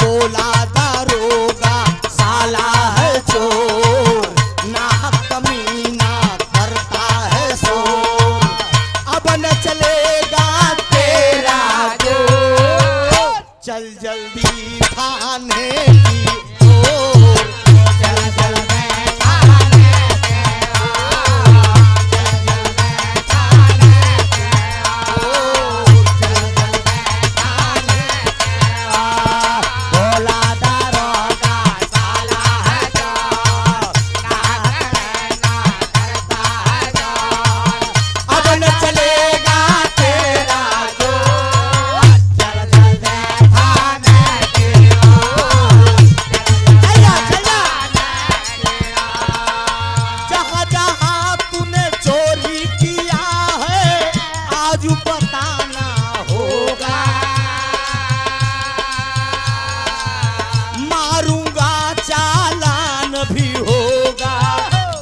बोला दारोगा साला है चोर, नाहक कमीना करता है शोर, अब न चलेगा तेरा जोर, चल जल्दी थाने की ओर, चल जल्दी थाने की ओर, चल जल्दी थाने की ओर, चल जल्दी थाने की ओर, बोला दारोगा साला है चोर, नाहक कमीना करता है चोर, अब न चलेगा तेरा जोर, चल जल्दी थाने की ओर, चल जहाँ जहाँ तूने चोरी किया है आज बताना होगा, मारूंगा चालान भी होगा,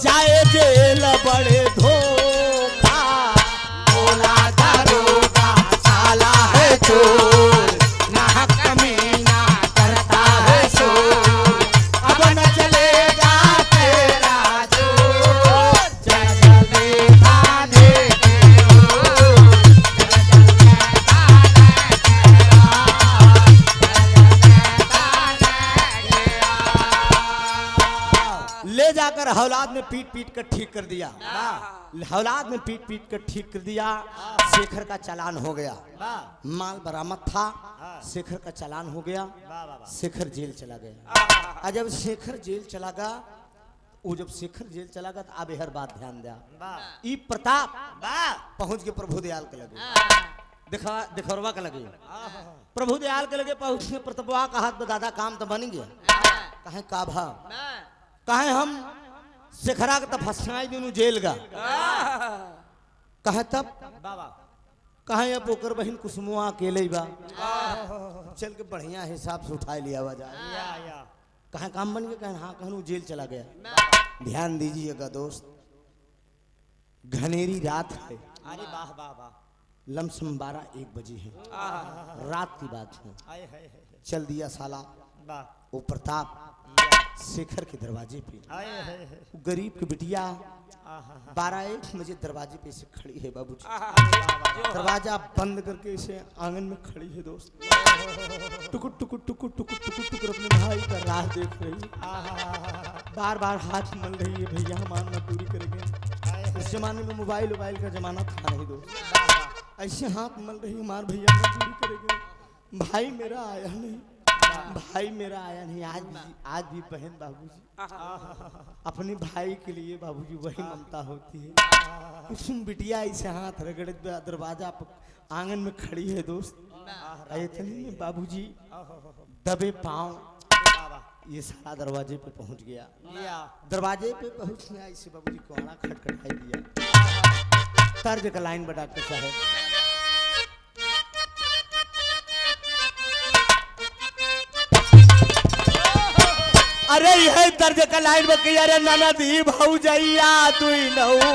जाए जेल बड़े धोखा, बोला दारोगा साला है चोर, नाहक कमीना करता है शोर, अब न चलेगा तेरा जोर, चल जल्दी थाने की ओर, चल जल्दी थाने की ओर, ले जाकर हौलाद में पीट पीट कर ठीक कर दिया, हौलाद में पीट पीट कर ठीक कर दिया, शेखर का चालान हो गया, वाह माल बरामद था, शेखर का चालान हो गया, वाह वाह शेखर जेल चला गया। और जब शेखर जेल चला गया, वो जब शेखर जेल चला गया तो अब हर बात ध्यान दिया, वाह ई प्रताप वाह पहुंच के प्रभु दयाल के लगे, दिखौरवा के लगे, प्रभु दयाल के लगे पहुंच के प्रतापवा का हाथ में दादा काम तो बन गया, कहे का भा कहे हम शेखरा के तो फंसाई दिनू जेल गा, कहे तब वाह वाह कहे अब ओकर बहन कुसुमुआ अकेले ही बा, चल के बढ़िया हिसाब से उठा लिया हुआ जाए, या कहे काम बन गया, कहे हाँ कहूँ जेल चला गया। ध्यान दीजिएगा दोस्त, घनेरी रात है, अरे वाह वाह वाह लमसम 12-1 बजे है, रात की बात है, हाय हाय हाय चल दिया साला वाह वो प्रताप शेखर के दरवाजे पे, हाय हाय हाय वो गरीब की बिटिया आहा 12-1 बजे दरवाजे पे से खड़ी है बाबूजी, वाह दरवाजा बंद करके इसे आंगन में खड़ी है दोस्त, टुकुर टुकुर टुकुर टुकुर टुकुर टुकुर अपने भाई का राह देख रही है, बार बार हाथ मल रही है, भैया हम आना पूरी करेंगे। इस जमाने में मोबाइल का जमाना था नहीं दोस्त, ऐसे हाथ मल रही है, मार भैया हम पूरी करेंगे, भाई मेरा आया नहीं, भाई मेरा आया नहीं, आज भी बहन बाबूजी अपने भाई के लिए बाबूजी वही ममता होती है। कुसुम बिटिया ऐसे हाथ रगड़े दरवाजा पर आंगन में खड़ी है दोस्त, इतने में बाबूजी दबे पांव ये सारा दरवाजे पे पहुंच गया, दरवाजे पे पहुंच गया, इसे बाबूजी कोहड़ा खटखटाई दिया, तर्ज का लाइन बा डॉक्टर साहब, अरे यह दर्ज का लाइन बकी, अरे ननदी भौजैया तू नहू,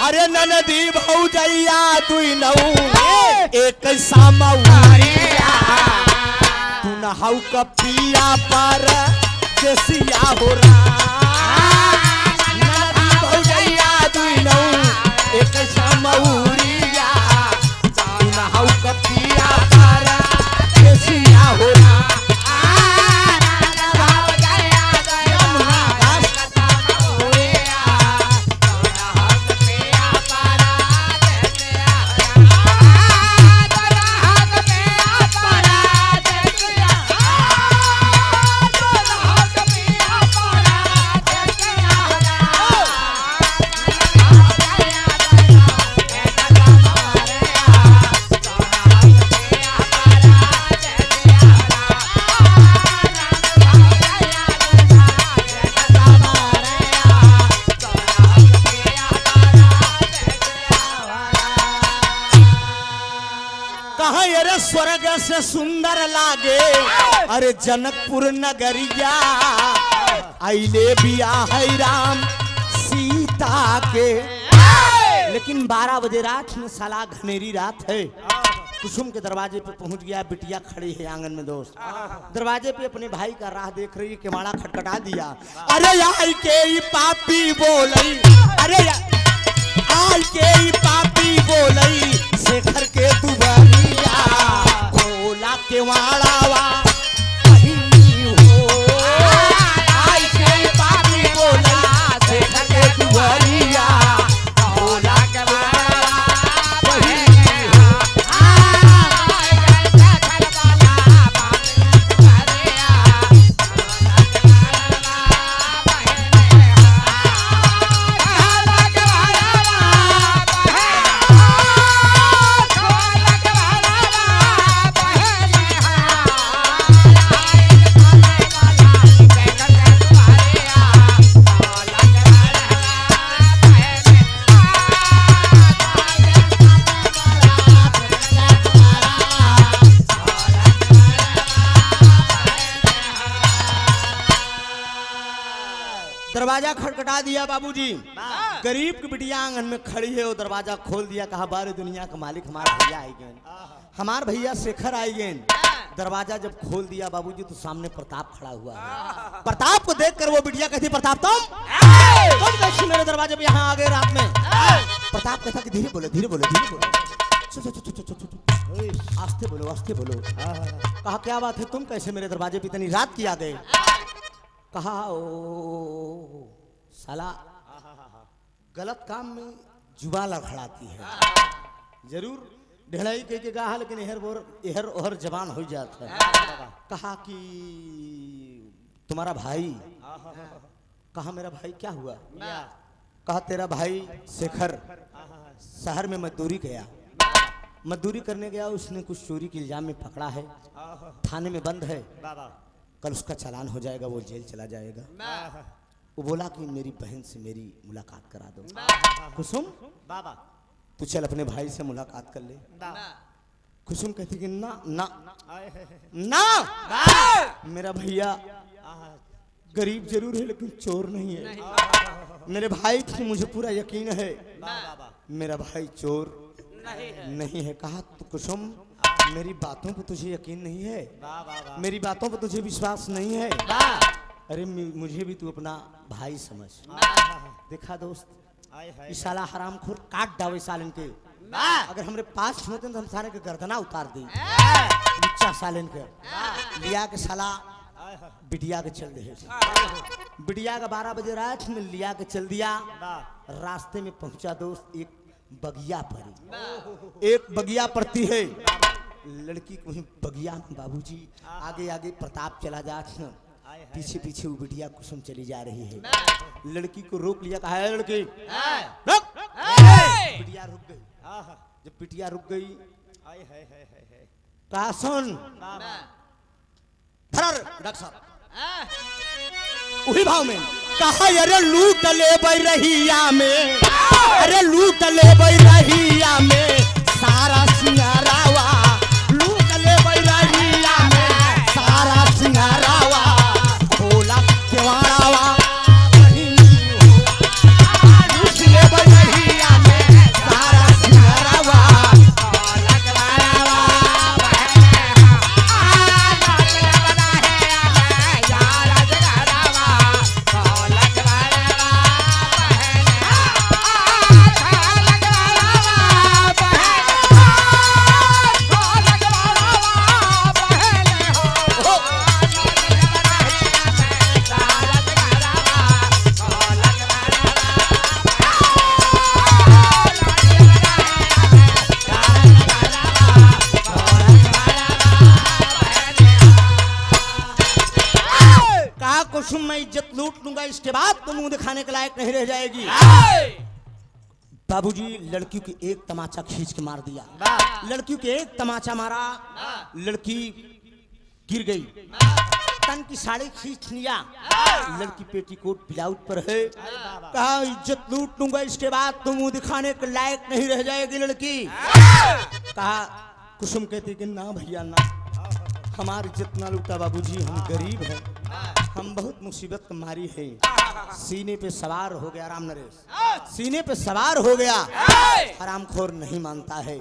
अरे ननदी भौजैया तू नहू, एक सामौरिया तू नहाऊ कपिया पर जसिया हो ननदी भौजैया तू नहू, एक सामौरिया तू नहाऊ कपिया पर जसिया हो कहा अरे स्वर्ग से सुंदर लागे अरे जनकपुर नगरिया आइले बिया है राम सीता के। लेकिन 12 बजे रात में साला घनेरी रात है। कुसुम के दरवाजे पे पहुंच गया, बिटिया खड़ी है आंगन में दोस्त, दरवाजे पे अपने भाई का राह देख रही है, केवाड़ा खटखटा दिया। अरे आई के ही पापी बोलई, अरे आई के ही पापी बोलई शेखर के दुबरिया बोला केवाड़ा वा आई के ही पापी बोलई शेखर के दुबरिया बोला दरवाजा खटखटा दिया बाबूजी। गरीब की बिटिया आंगन में खड़ी है, वो दरवाजा खोल दिया। कहा बारे दुनिया का मालिक हमारा भैया आई गए, हमार भैया शेखर आई गए। दरवाजा जब खोल दिया बाबूजी तो सामने प्रताप खड़ा हुआ है। प्रताप को देखकर वो बिटिया कहती प्रताप तुम कैसे मेरे दरवाजे पे यहाँ आ गए रात में? प्रताप कहता कि धीरे बोलो धीरे बोलो धीरे बोलो, आस्ते बोलो आस्ते बोलो। कहा क्या बात है, तुम कैसे मेरे दरवाजे पे इतनी रात की आ गए? कहा ओ साला गलत काम में जुबा लड़खड़ाती है, जरूर ढेड़ाई कह के कहा, लेकिन एहर ओहर जवान हो जाता है। कहा कि तुम्हारा भाई, कहा मेरा भाई क्या हुआ? कहा तेरा भाई शेखर शहर में मजदूरी गया, मजदूरी करने गया, उसने कुछ चोरी के इल्जाम में पकड़ा है, थाने में बंद है, कल उसका चालान हो जाएगा, वो जेल चला जाएगा। वो बोला कि मेरी बहन से मेरी मुलाकात करा दो। कुसुम बाबा तू चल अपने भाई से मुलाकात कर ले। कुसुम कहती कि ना ना ना, मेरा भैया गरीब जरूर है लेकिन चोर नहीं है। मेरे भाई की मुझे पूरा यकीन है, मेरा भाई चोर नहीं है। कहा तो कुसुम मेरी बातों पर तुझे यकीन नहीं है, मेरी बातों पर तुझे विश्वास नहीं है? अरे मुझे भी तू अपना भाई समझ। देखा दोस्त, इस साला हरामखोर काट डावे सालन के, अगर हमरे पास होते तो हम सारे के गर्दना उतार दी। बच्चा सालन के लिया के साला बिटिया के चल दे, बिटिया का 12 बजे रात में लिया के चल दिया। रास्ते में पहुंचा दोस्त, एक बगिया पड़ी, एक बगिया पड़ती है। लड़की को ही बगिया में बाबूजी आगे आगे प्रताप चला जा, पीछे पीछे वो बिटिया कुसुम चली जा रही है। लड़की को रोक लिया, कहा है लड़की रुक। बिटिया रुक गई। जब बिटिया रुक गई कहा सुन धर डॉक्टर साहब, वही भाव में कहा अरे लूट ले बैरहिया में, अरे लूट ले बैरहिया में सारा सिंगारावा, लूट ले बैरहिया में सारा सिंगारावा, भोला केवाड़ावा लूट ले बैरहिया में सारा सिंगारावा, भोला केवाड़ावा कुसुम मैं इज्जत लूट लूंगा, इसके बाद तो मुंह दिखाने के लायक नहीं रह जाएगी। बाबूजी लड़की की एक तमाचा खींच के मार दिया, लड़की के एक तमाचा मारा, लड़की गिर गई, तन की साड़ी खींच लिया, लड़की पेटीकोट ब्लाउज पर है। कहा इज्जत लूट लूंगा, इसके बाद तो मुंह दिखाने के लायक नहीं रह जाएगी लड़की। कहा कुसुम कहती कि ना भैया ना, हमारी इज्जत ना लूटा बाबूजी, हम गरीब हैं, हम बहुत मुसीबत मारी है। सीने पे सवार हो गया राम नरेश, सीने पे सवार हो गया। हरामखोर नहीं मानता है,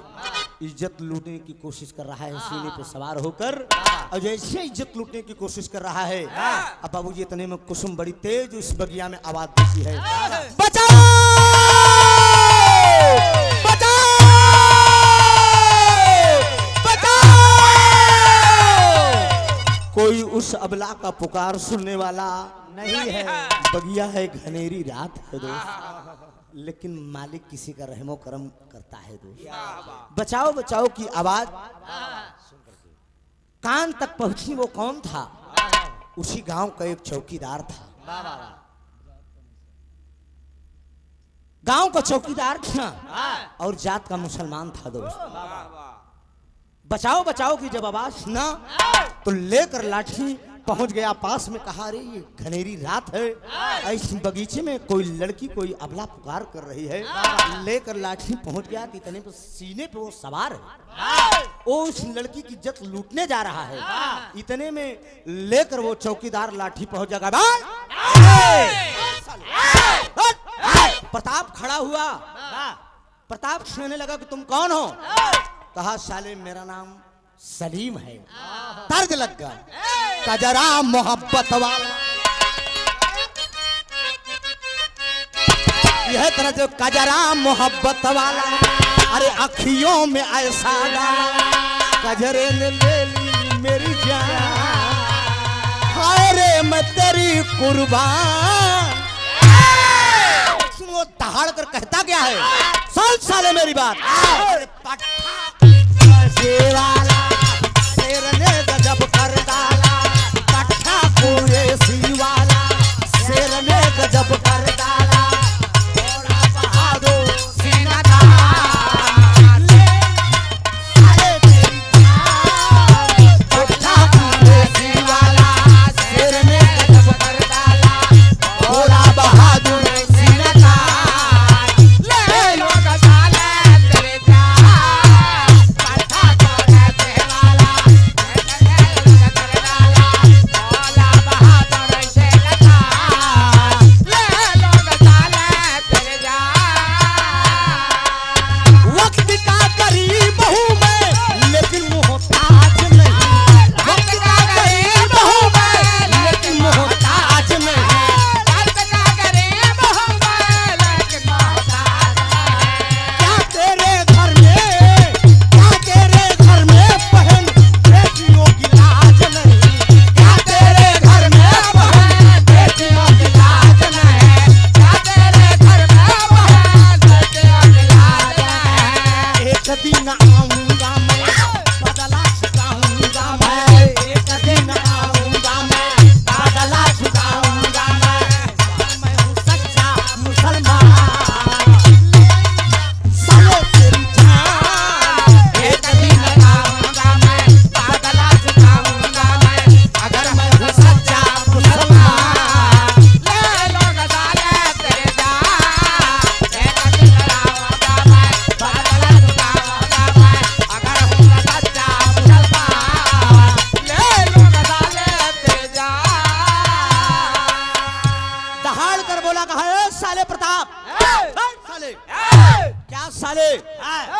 इज्जत लूटने की कोशिश कर रहा है सीने पे सवार होकर, और जैसे इज्जत लूटने की कोशिश कर रहा है, अब बाबूजी इतने में कुसुम बड़ी तेज उस बगिया में आवाज देती है, बचाओ बचाओ बचाओ। कोई उस अबला का पुकार सुनने वाला नहीं है। बगिया है, घनेरी रात है दोस्त, लेकिन मालिक किसी का रहमो करम करता है दोस्त। बचाओ बचाओ की आवाज कान तक पहुंची। वो कौन था? उसी गांव का एक चौकीदार था। गांव का चौकीदार था और जात का मुसलमान था दोस्त। बचाओ बचाओ की जब आवाज सुना तो लेकर लाठी पहुंच गया पास में, कहा अरे ये घनेरी रात है, इस बगीचे में कोई लड़की कोई अबला पुकार कर रही है। लेकर लाठी पहुंच गया, इतने पे सीने पे वो सवार है, वो उस लड़की की इज्जत लूटने जा रहा है। इतने में लेकर वो चौकीदार लाठी पहुंच जाएगा। प्रताप खड़ा हुआ, प्रताप कहने लगा कि तुम कौन हो? कहा साले मेरा नाम सलीम है। तर्क लग गया, कजरा मोहब्बत वाला, यह तरह जो कजरा मोहब्बत वाला, अरे अखियों में ऐसा डाला, कजरे ने ले ली मेरी जान, हाय रे मैं तेरी कुर्बान। वो दहाड़ कर कहता क्या है? सुन साले मेरी बात, वाला शेर ने गजब कर डाला, पट्टा पूरे सी वाला शेर ने गजब कर डाला, थोड़ा बहादुर सीना था ले अरे तेरी जान, पट्टा पूरे सी वाला शेर ने गजब कर डाला, थोड़ा बहादुर सीना था ले लो गजाले तेरे जान, पट्टा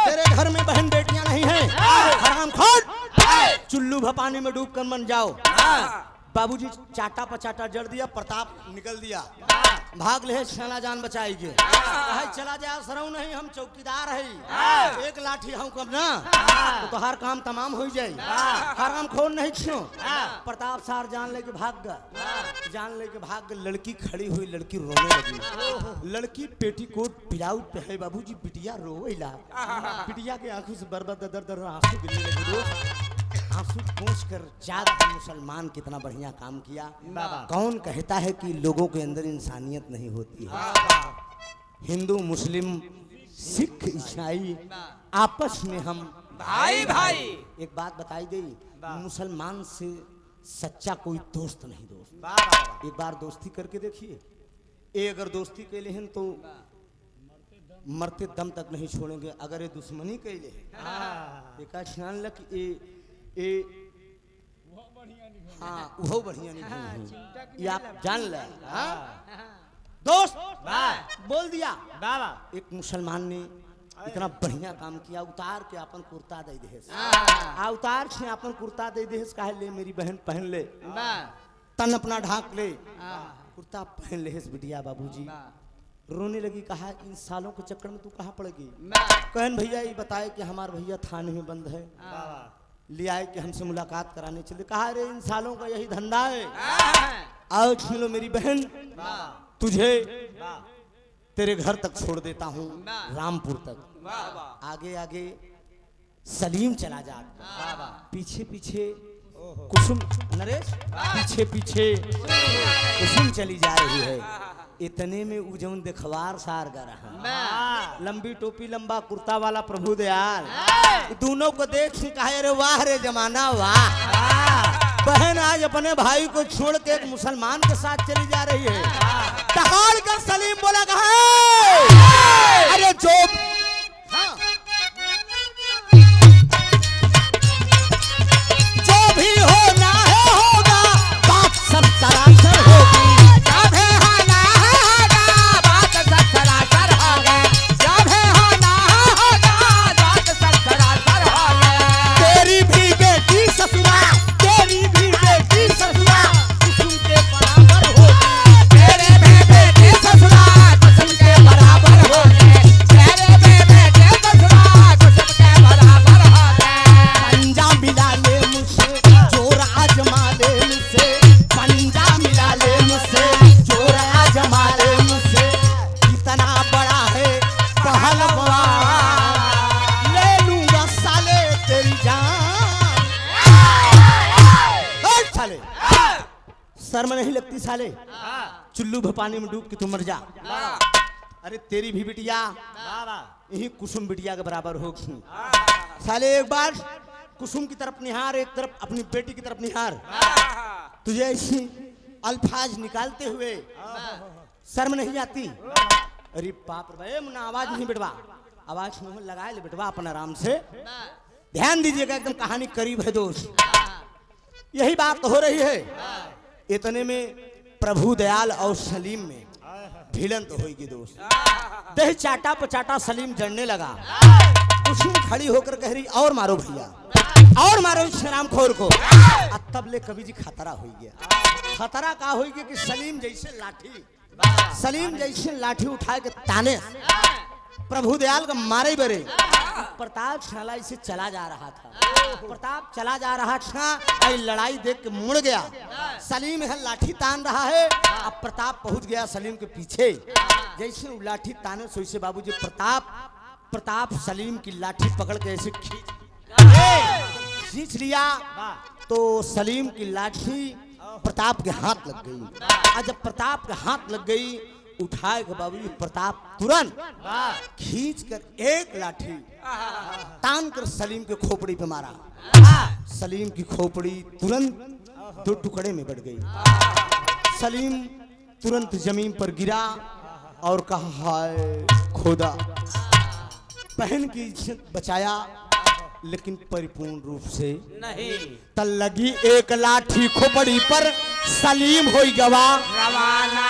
तेरे घर में बहन बेटियां नहीं हैं, हरामखोर, चुल्लू भपानी में डूब कर मन जाओ। बाबूजी चाटा पचाटा जड़ दिया, प्रताप निकल दिया, भाग ले छाना जान बचाएगी। चला जा सरऊ नहीं, हम चौकीदार है, एक लाठी हम कब ना तो हर काम तमाम हो जाए, हराम खोर नहीं क्यों। प्रताप सार जान लेके भाग गया, जान लेके भाग गया। लड़की खड़ी हुई, लड़की रोने लगी। लड़की पेटीकोट ब्लाउज पे है बाबूजी, बिटिया रोवेला, बिटिया के आंखों से बर्बाद दर दर आंसू गिरने लगे। आंसू पोंछ कर जात मुसलमान कितना बढ़िया काम किया। कौन कहता है कि लोगों के अंदर इंसानियत नहीं होती है। हिंदू मुस्लिम सिख ईसाई आपस में हम भाई भाई। एक बात बताई गई, मुसलमान से सच्चा कोई दोस्त नहीं। दोस्त एक बार दोस्ती करके देखिए, ये अगर दोस्ती के लिए तो मरते दम तक नहीं छोड़ेंगे। अगर ये दुश्मनी कैले एका छान लक ए हाँ वो बढ़िया नहीं ये आप जान ले। हाँ दोस्त बोल दिया बाबा एक मुसलमान ने इतना बढ़िया काम किया, उतार के अपन कुर्ता दे दे उतार से अपन कुर्ता दे दे काहे ले मेरी बहन पहन ले, तन अपना ढाक ले, कुर्ता पहन ले बिटिया। बाबूजी रोने लगी, कहा इन सालों के चक्कर में तू कहाँ पड़ गई। कहन भैया ये बताए कि हमारे भैया थाने में बंद है, ले आए कि हमसे मुलाकात कराने चले। कहा अरे इन सालों का यही धंधा है, आओ छीन लो मेरी बहन, तुझे तेरे घर तक छोड़ देता हूँ, रामपुर तक। आगे आगे सलीम चला जा, पीछे पीछे कुसुम, नरेश पीछे पीछे कुसुम चली जा रही है। इतने में उजौन देखवार सार गा रहा, लंबी टोपी लंबा कुर्ता वाला प्रभु दयाल दोनों को देख से कहे अरे वाह रे जमाना वाह, बहन आज अपने भाई को छोड़ के एक मुसलमान के साथ चली जा रही है। टहाड़ कर सलीम बोला कहा अरे जो जो भी होना है होगा, बात सब सरासर होगी। तेरी भी बेटी ससुरा, तेरी भी बेटी ससुरा कुसुम के बराबर होगी। तेरे भी बेटी ससुरा कुसुम के बराबर होगी। तेरे भी बेटी ससुरा कुसुम के बराबर होगी। पंजा मिला ले मुझसे, जोर आजमा ले मुझसे, पंजा मिला ले मुझसे, जोर आजमा ले मुझसे। इतना बड़ा है पहलवान, ले लूंगा साले तेरी जान। साले शर्म नहीं लगती साले, चुल्लू पानी में डूब के तू मर जा। अरे तेरी भी बिटिया यही कुसुम बिटिया के बराबर होगी। साले एक बार कुसुम की तरफ निहार, एक तरफ अपनी बेटी की तरफ निहार। तुझे ऐसी अल्फाज निकालते हुए शर्म नहीं आती। अरे बाप रे मुन्ना, आवाज नहीं बेटवा, आवाज मुंह में लगाए ले बेटवा अपन आराम से। ध्यान दीजिएगा, एकदम कहानी करीब है दोस्त। यही बात हो रही है। इतने में प्रभु दयाल और सलीम में भिड़ंत होगी दोस्त। देह चाटा पचाटा सलीम जड़ने लगा। कुसुम खड़ी होकर कह रही और मारो भैया, और मारो इस हरामखोर को। तब ले कवि जी खतरा हो गया। खतरा का हो गया कि सलीम जैसे लाठी उठा के ताने प्रभु दयाल का मारे बरे। प्रताप शाला इसे चला जा रहा था, प्रताप चला जा रहा था, लड़ाई देख के मुड़ गया। सलीम है लाठी तान रहा है, अब प्रताप पहुंच गया सलीम के पीछे। जैसे वो लाठी ताने सो इसे बाबूजी प्रताप सलीम की लाठी पकड़ के ऐसे खींच लिया, तो सलीम की लाठी प्रताप के हाथ लग गई। और जब प्रताप के हाथ लग गई, उठाए के बाबूजी प्रताप तुरंत खींच कर एक लाठी तान कर सलीम के खोपड़ी पे मारा। सलीम की खोपड़ी तुरंत दो टुकड़े में बढ़ गई। सलीम तुरंत जमीन पर गिरा और कहा हाय खुदा, बहन की इज्जत बचाया लेकिन परिपूर्ण रूप से नहीं। तल लगी एक लाठी खोपड़ी पर, सलीम होई गवा रवाना।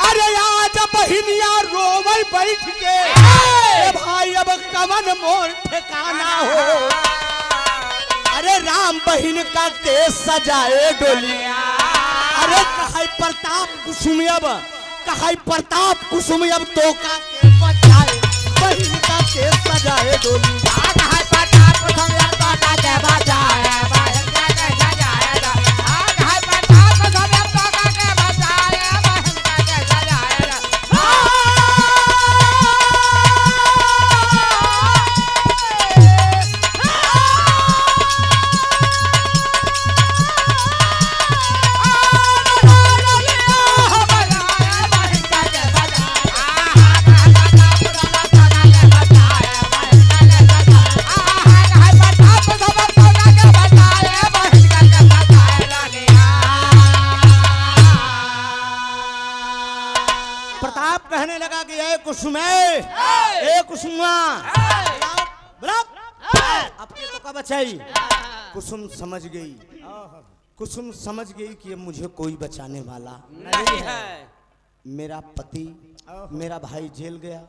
अरे आज बहिनिया रोवल बैठ के, ए भाई अब कवन मोर ठिकाना हो। अरे राम बहिन का केस सजाए डोली। अरे कहाई प्रताप कुसुम अब तो का के बचाए, बहिन का केस सजाए डोली। कहाई प्रताप कुसुम अब तो का के बचाए, बहिन का केस सजाए डोली। कहाई प्रताप कुसुम अब तो का के बचाए, बहिन का केस सजाए डोली। बचाई। कुसुम समझ गई, कुसुम समझ गई कि अब मुझे कोई बचाने वाला नहीं है। मेरा पति, मेरा भाई जेल गया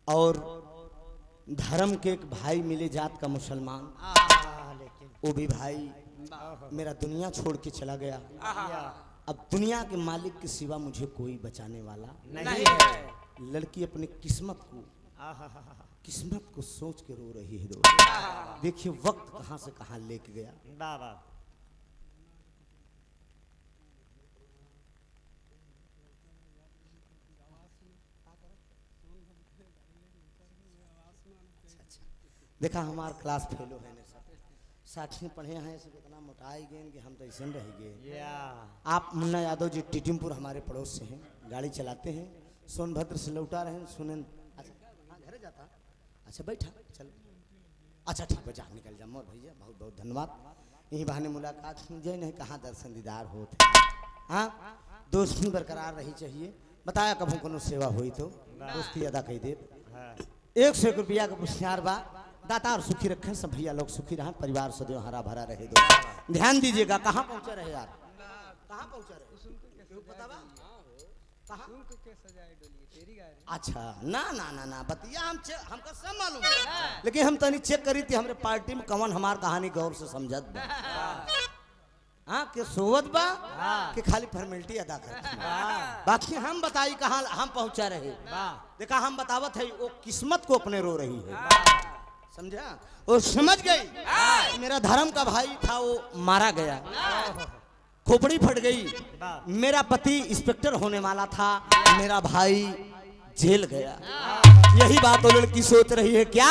और धर्म के एक भाई मिले जात का मुसलमान, वो भी भाई मेरा दुनिया छोड़ के चला गया। अब दुनिया के मालिक के सिवा मुझे कोई बचाने वाला नहीं है। लड़की अपनी किस्मत को सोच के रो रही है दोस्त। देखिए वक्त कहां से कहां लेके गया। बाबा देखा हमार क्लास फेलो है ने सब साथी पढ़े हैं, सब इतना मोटाई गए कि हम तो ऐसे रह गए। या आप मुन्ना यादव जी टीटिमपुर हमारे पड़ोस से हैं, गाड़ी चलाते हैं, सोनभद्र से लौटा रहे हैं। सुने अच्छा हाँ घरे जाता, अच्छा बैठा चल, अच्छा ठीक है जा निकल जा मोर भैया, बहुत बहुत धन्यवाद। यही बहाने मुलाकात जय नहीं कहाँ दर्शन दीदार होते। हाँ दोस्ती बरकरार रही चाहिए। बताया कभी कोनो सेवा हुई तो दोस्ती अदा कर दे। 100 रुपया का पुरस्कार बा, दाता और सुखी रखें सब भैया लोग सुखी रहें, परिवार सदैव हरा भरा रहे। दो ध्यान दीजिएगा। कहाँ पहुँचे रहे यार, कहाँ पहुँचे रहे पता बा? कहाँ? अच्छा ना ना ना ना बतिया हमको सब मालूम है, लेकिन हम तनी चेक करी थी हमरे पार्टी में कवन हमार कहानी गौर से समझत बा। हाँ के सोवत बा कि खाली फॉर्मेलिटी अदा करते बाकी हम बताई कहाँ हम पहुँचा रहे। देखा हम बतावत है वो किस्मत को अपने रो रही है, समझा? वो समझ गई मेरा धर्म का भाई था वो मारा गया, खोपड़ी फट गई। मेरा पति इंस्पेक्टर होने वाला था, मेरा भाई जेल गया। यही बात वो लड़की सोच रही है क्या?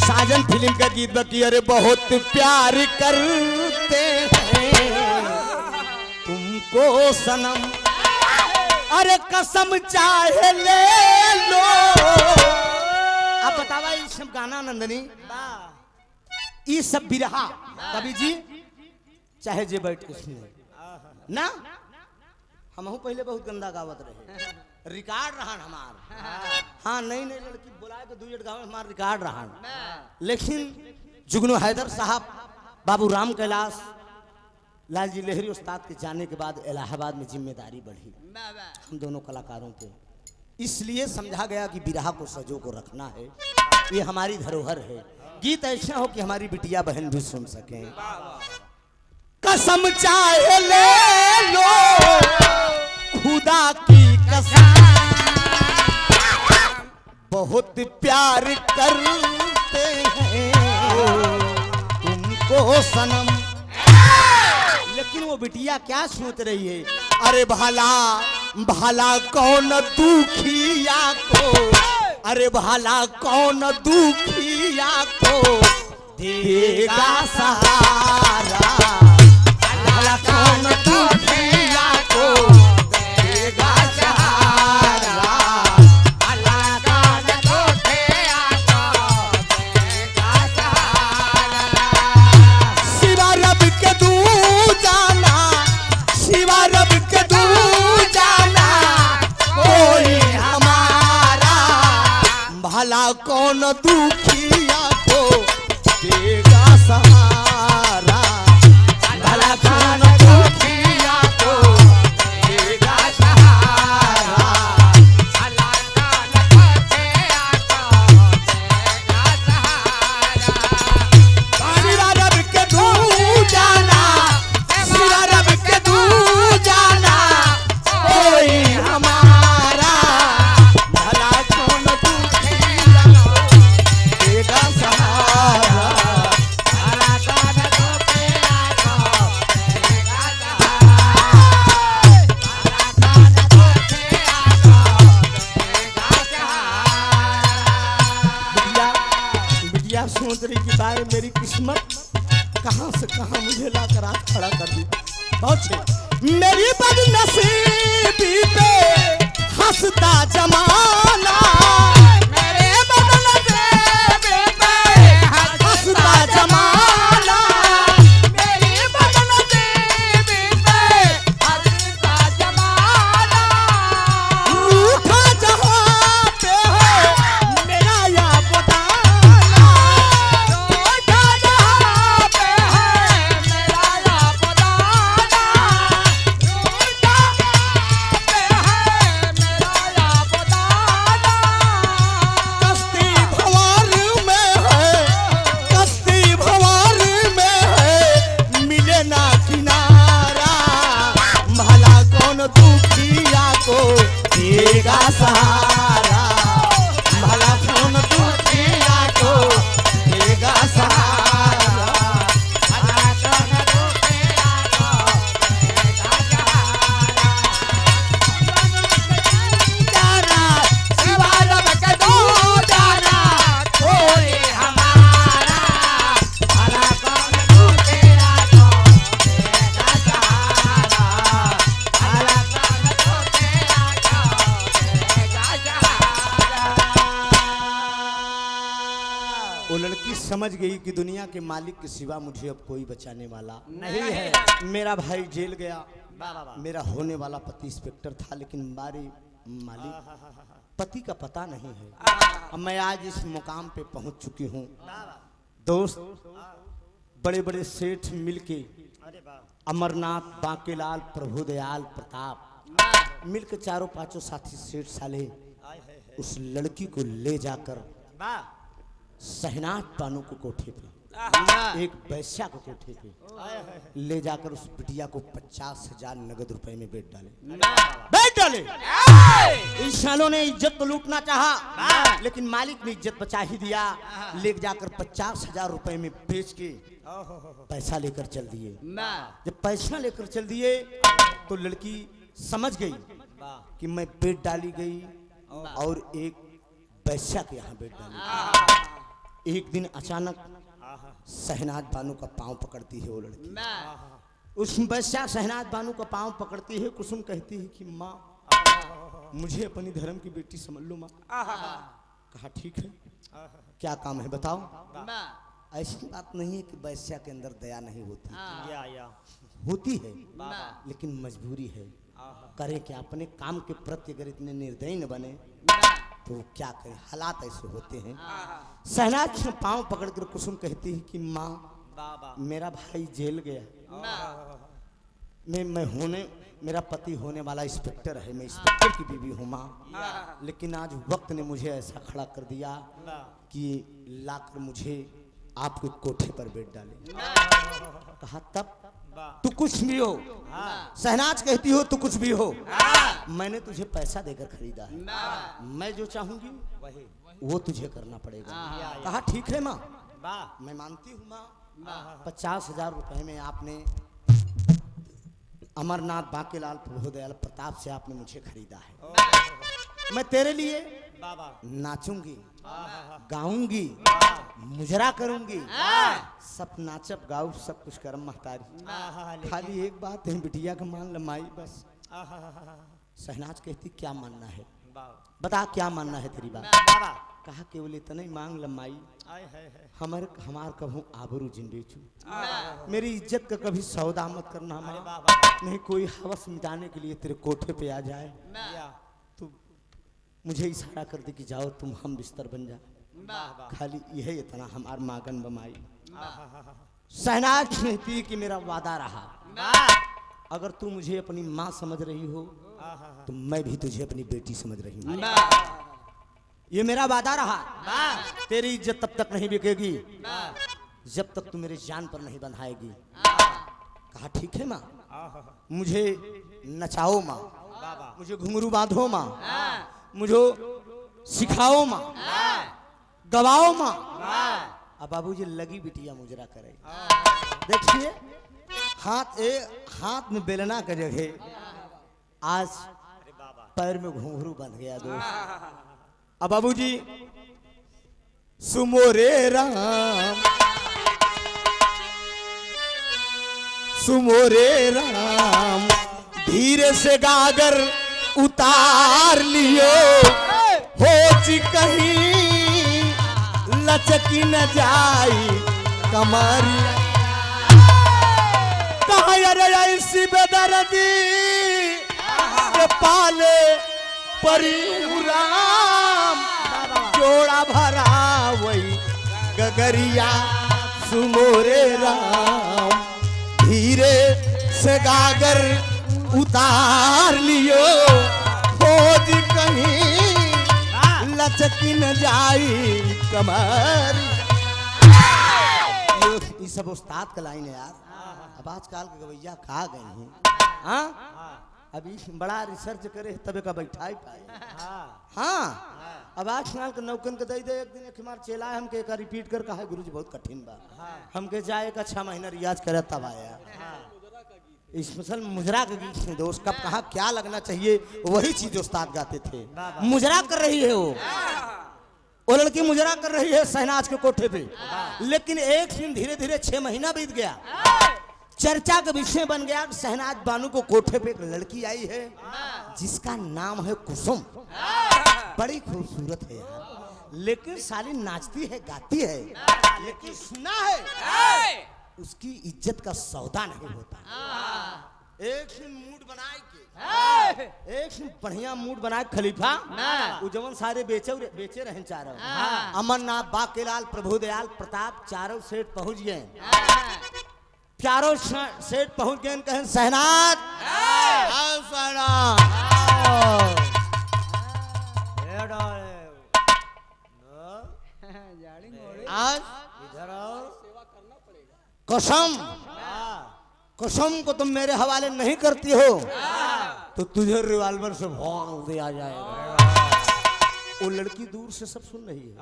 साजन फिल्म का गीत बकी अरे बहुत प्यार करते हैं तुमको सनम, अरे कसम चाहे ले लो। अब बतावा ये सब गाना नंदनी, ये सब बिरहा कवि जी चाहे जे बैठ के सुने ना। हम पहले बहुत गंदा गावत रहे, रिकॉर्ड रहा हमार। हाँ नई नई लड़की बुलाए के 2 गाँव हमार रिकॉर्ड रहा, लेकिन जुगनू हैदर साहब, बाबू राम कैलाश, लाल जी लहरी उस्ताद के जाने के बाद इलाहाबाद में जिम्मेदारी बढ़ी हम दोनों कलाकारों पे। इसलिए समझा गया कि बिरहा को सजो को रखना है, ये हमारी धरोहर है। गीत ऐसा हो कि हमारी बिटिया बहन भी सुन सकें। कसम चाहे ले लो खुदा की कसम, बहुत प्यार करते हैं तुमको सनम। लेकिन वो बिटिया क्या सोच रही है? अरे भला भला कौन दुखिया को, अरे भला कौन दुखिया को देगा सहारा, भला कौन दुखिया को देगा सहारा, भला कौन दुखिया को देगा सहारा। सिवा रब के दू जाना, सिवा रब के दू जाना कोई हमारा, भला कौन दुखिया को देगा सहारा, भला कौन दुखिया को देगा सहारा, भला कौन दुखिया को देगा सहारा। सिवा रब के दू जाना, सिवा रब के दू जाना कोई हमारा, भला कौन दुखिया को देगा सहारा, भला कौन दुखिया को देगा सहारा, भला कौन दुखिया को देगा सहारा। बिटिया सोच रही कि भाई मेरी किस्मत कहां से कहां मुझे लाकर आज खड़ा कर दी। बहुत छे मेरी बदनसीबी पे हंसता जमाना, मेरे बदनसीबी पे हंसता जमाना, मेरी बदनसीबी पे हंसता जमाना। रूठा जहां सहारा, भला कौन दुखिया को देगा सहारा, भला कौन दुखिया को देगा सहारा। जाना सिवा रब के दो जाना कोई हमारा, भला कौन दुखिया को देगा सहारा, भला कौन दुखिया को देगा सहारा। वो लड़की समझ गई कि दुनिया के मालिक के सिवा मुझे अब कोई बचाने वाला नहीं है। मेरा भाई जेल गया, वाह वाह वाह। मेरा होने वाला पति इंस्पेक्टर था, लेकिन हमारे मालिक पति का पता नहीं है। अब मैं आज इस मुकाम पे पहुंच चुकी हूँ। दोस्त बड़े बड़े सेठ मिलके, अरे वाह। अमरनाथ, बांकेलाल, प्रभुदयाल, प्रताप मिलके चारों पांचों साथी सेठ साले आय है। उस लड़की को ले जाकर वाह। शहनाज बानो को कोठे पे, एक वैश्या को कोठे पे आय है। ले जाकर उस बिटिया को 50,000 नगद रुपए में बेच डाले। वाह। बैठ डाले। इन सालों ने इज्जत तो लूटना चाहा, लेकिन मालिक ने इज्जत बचा ही दिया। ले जाकर 50,000 रुपए में बेच के पैसा लेकर चल दिए। जब पैसा लेकर चल दिए तो लड़की समझ गई वाह। कि मैं बेट डाली गई और एक वैश्या के यहाँ बेट डाली। एक दिन अचानक शहनाज बानो का पांव पकड़ती है वो लड़की। उस वैश्या शहनाज बानो का पांव पकड़ती है। कुसुम कहती है कि माँ मुझे अपनी धर्म की बेटी समझ लो माँ। कहा ठीक है, क्या काम है बताओ। ऐसी बात नहीं है कि वैश्या के अंदर दया नहीं होती, या होती है, वाह। लेकिन मजबूरी है। करें क्या, अपने काम के प्रति अगर इतने निर्दयी न बने तो क्या करें, हालात ऐसे होते हैं। शहनाज ने पांव पकड़कर कुसुम कहती है कि माँ वाह। मेरा भाई जेल गया, मेरा पति होने वाला इंस्पेक्टर है, मैं इंस्पेक्टर की बीवी हूँ माँ। लेकिन आज वक्त ने मुझे ऐसा खड़ा कर दिया कि लाकर मुझे आपके कोठे पर बैठ डाले। कहा तब तू कुछ भी हो। शहनाज कहती हो तू कुछ भी हो, मैंने तुझे पैसा देकर खरीदा है, मैं जो चाहूंगी वही। वो तुझे करना पड़ेगा। कहा ठीक है माँ, वाह। मैं मानती हूँ माँ। 50,000 रुपए में आपने अमरनाथ, बांकेलाल, प्रभुदयाल, प्रताप से आपने मुझे खरीदा है। मैं तेरे लिए वाह। नाचूंगी, गाऊंगी, मुजरा करूंगी, सब नाचब गाऊ सब कुछ करम महतारी। खाली एक बात है बिटिया का मान लमाई बस। शहनाज कहती क्या मानना है, बता क्या मानना है तेरी बात। कहा केवल इतना ही मांग लमाई, हमार कभू आबरू जिन बेचू, मेरी इज्जत का कभी सौदा मत करना हमारे। नहीं कोई हवस मिटाने के लिए तेरे कोठे पे आ जाए तो मुझे इशारा कर दे कि जाओ तुम हम बिस्तर बन जा। खाली यह इतना हमार मागन बमाई। शहनाज कहती कि मेरा वादा रहा, अगर तू मुझे अपनी माँ समझ रही हो तो मैं भी तुझे अपनी बेटी समझ रही हूँ। ये मेरा वादा रहा, तेरी इज्जत तब तक नहीं बिकेगी जब तक तू मेरे जान पर नहीं बंधाएगी। कहा ठीक है माँ, मुझे नचाओ माँ, मुझे घुंघरू बांधो माँ, मुझे सिखाओ माँ, गवाओ माँ। अब बाबूजी लगी बिटिया मुजरा करे। देखिए हाथ में बेलना का जगह आज पैर में घुंघरू बंध गया दोस्त। अब बाबूजी सुमोरे राम, सुमोरे राम, धीरे से गागर उतार लियो, हो ची कहीं लचकी न जाई कमरी। कहा अरे ऐसी बेदर्दी के पाले परिराम, जोड़ा भरा वही गगरिया सुमोरे राम, धीरे से गागर उतार लियो, खोज कहीं लचकी न जाई कमर। ये सब उस्ताद का लाइन है यार। अब आजकल के गवैया कहा गए हैं, हाँ अभी बड़ा रिसर्च करे तबे का बैठाई पाए। हाँ हाँ अब आज साल के नौकन के दे दे एक दिन एक हमार चेला है हमके का रिपीट कर कहा गुरुजी बहुत कठिन बा। हमके जाए का 6 महीना रियाज करे तब आया। स्पेशल मुजरा के गीत में दोस्त कब कहा क्या लगना चाहिए वही चीज उस्ताद गाते थे। मुजरा कर रही है वो लड़की मुजरा कर रही है शहनाज के कोठे पे, लेकिन एक दिन धीरे धीरे 6 महीना बीत गया, चर्चा का विषय बन गया। शहनाज बानू को कोठे पे एक लड़की आई है जिसका नाम है कुसुम, बड़ी खूबसूरत है यार, लेकिन साली नाचती है गाती है, लेकिन सुना है उसकी इज्जत का सौदा नहीं होता। एक दिन मूड बनाए के एक दिन बढ़िया मूड बनाए खलीफा वो जवन सारे बेचे रहे चारों अमरनाथ बाकेलाल प्रभुदयाल प्रताप चारों सेठ पहुंच गए। चारों सेठ पहुंच गए कहें शहनाज आओ शहनाज आज इधर आओ। कसम कसम को तुम मेरे हवाले नहीं करती हो तो तुझे रिवाल्वर से भोंक दिया जाएगा। वो लड़की दूर से सब सुन रही है।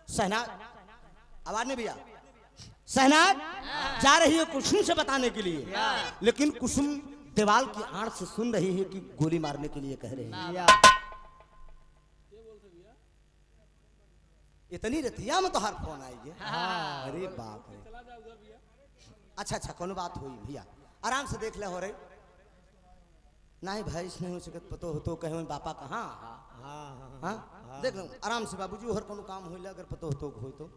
शहनाज आवाज नहीं भैया, शहनाज जा रही है कुसुम से बताने के लिए, लेकिन कुसुम दीवाल की आड़ से सुन रही है कि गोली मारने के लिए कह रहे हैं। इतनी रतिया में तो हर फोन आई है। अरे बाप रे। अच्छा अच्छा कोनो बात हुई भैया आराम से देख ले हो रहे नहीं भाई नहीं हो सकत पतो हो तो कहे पापा कहाँ। हाँ देख लो आराम से बाबूजी हर कोनो काम होइला अगर पतो हो तो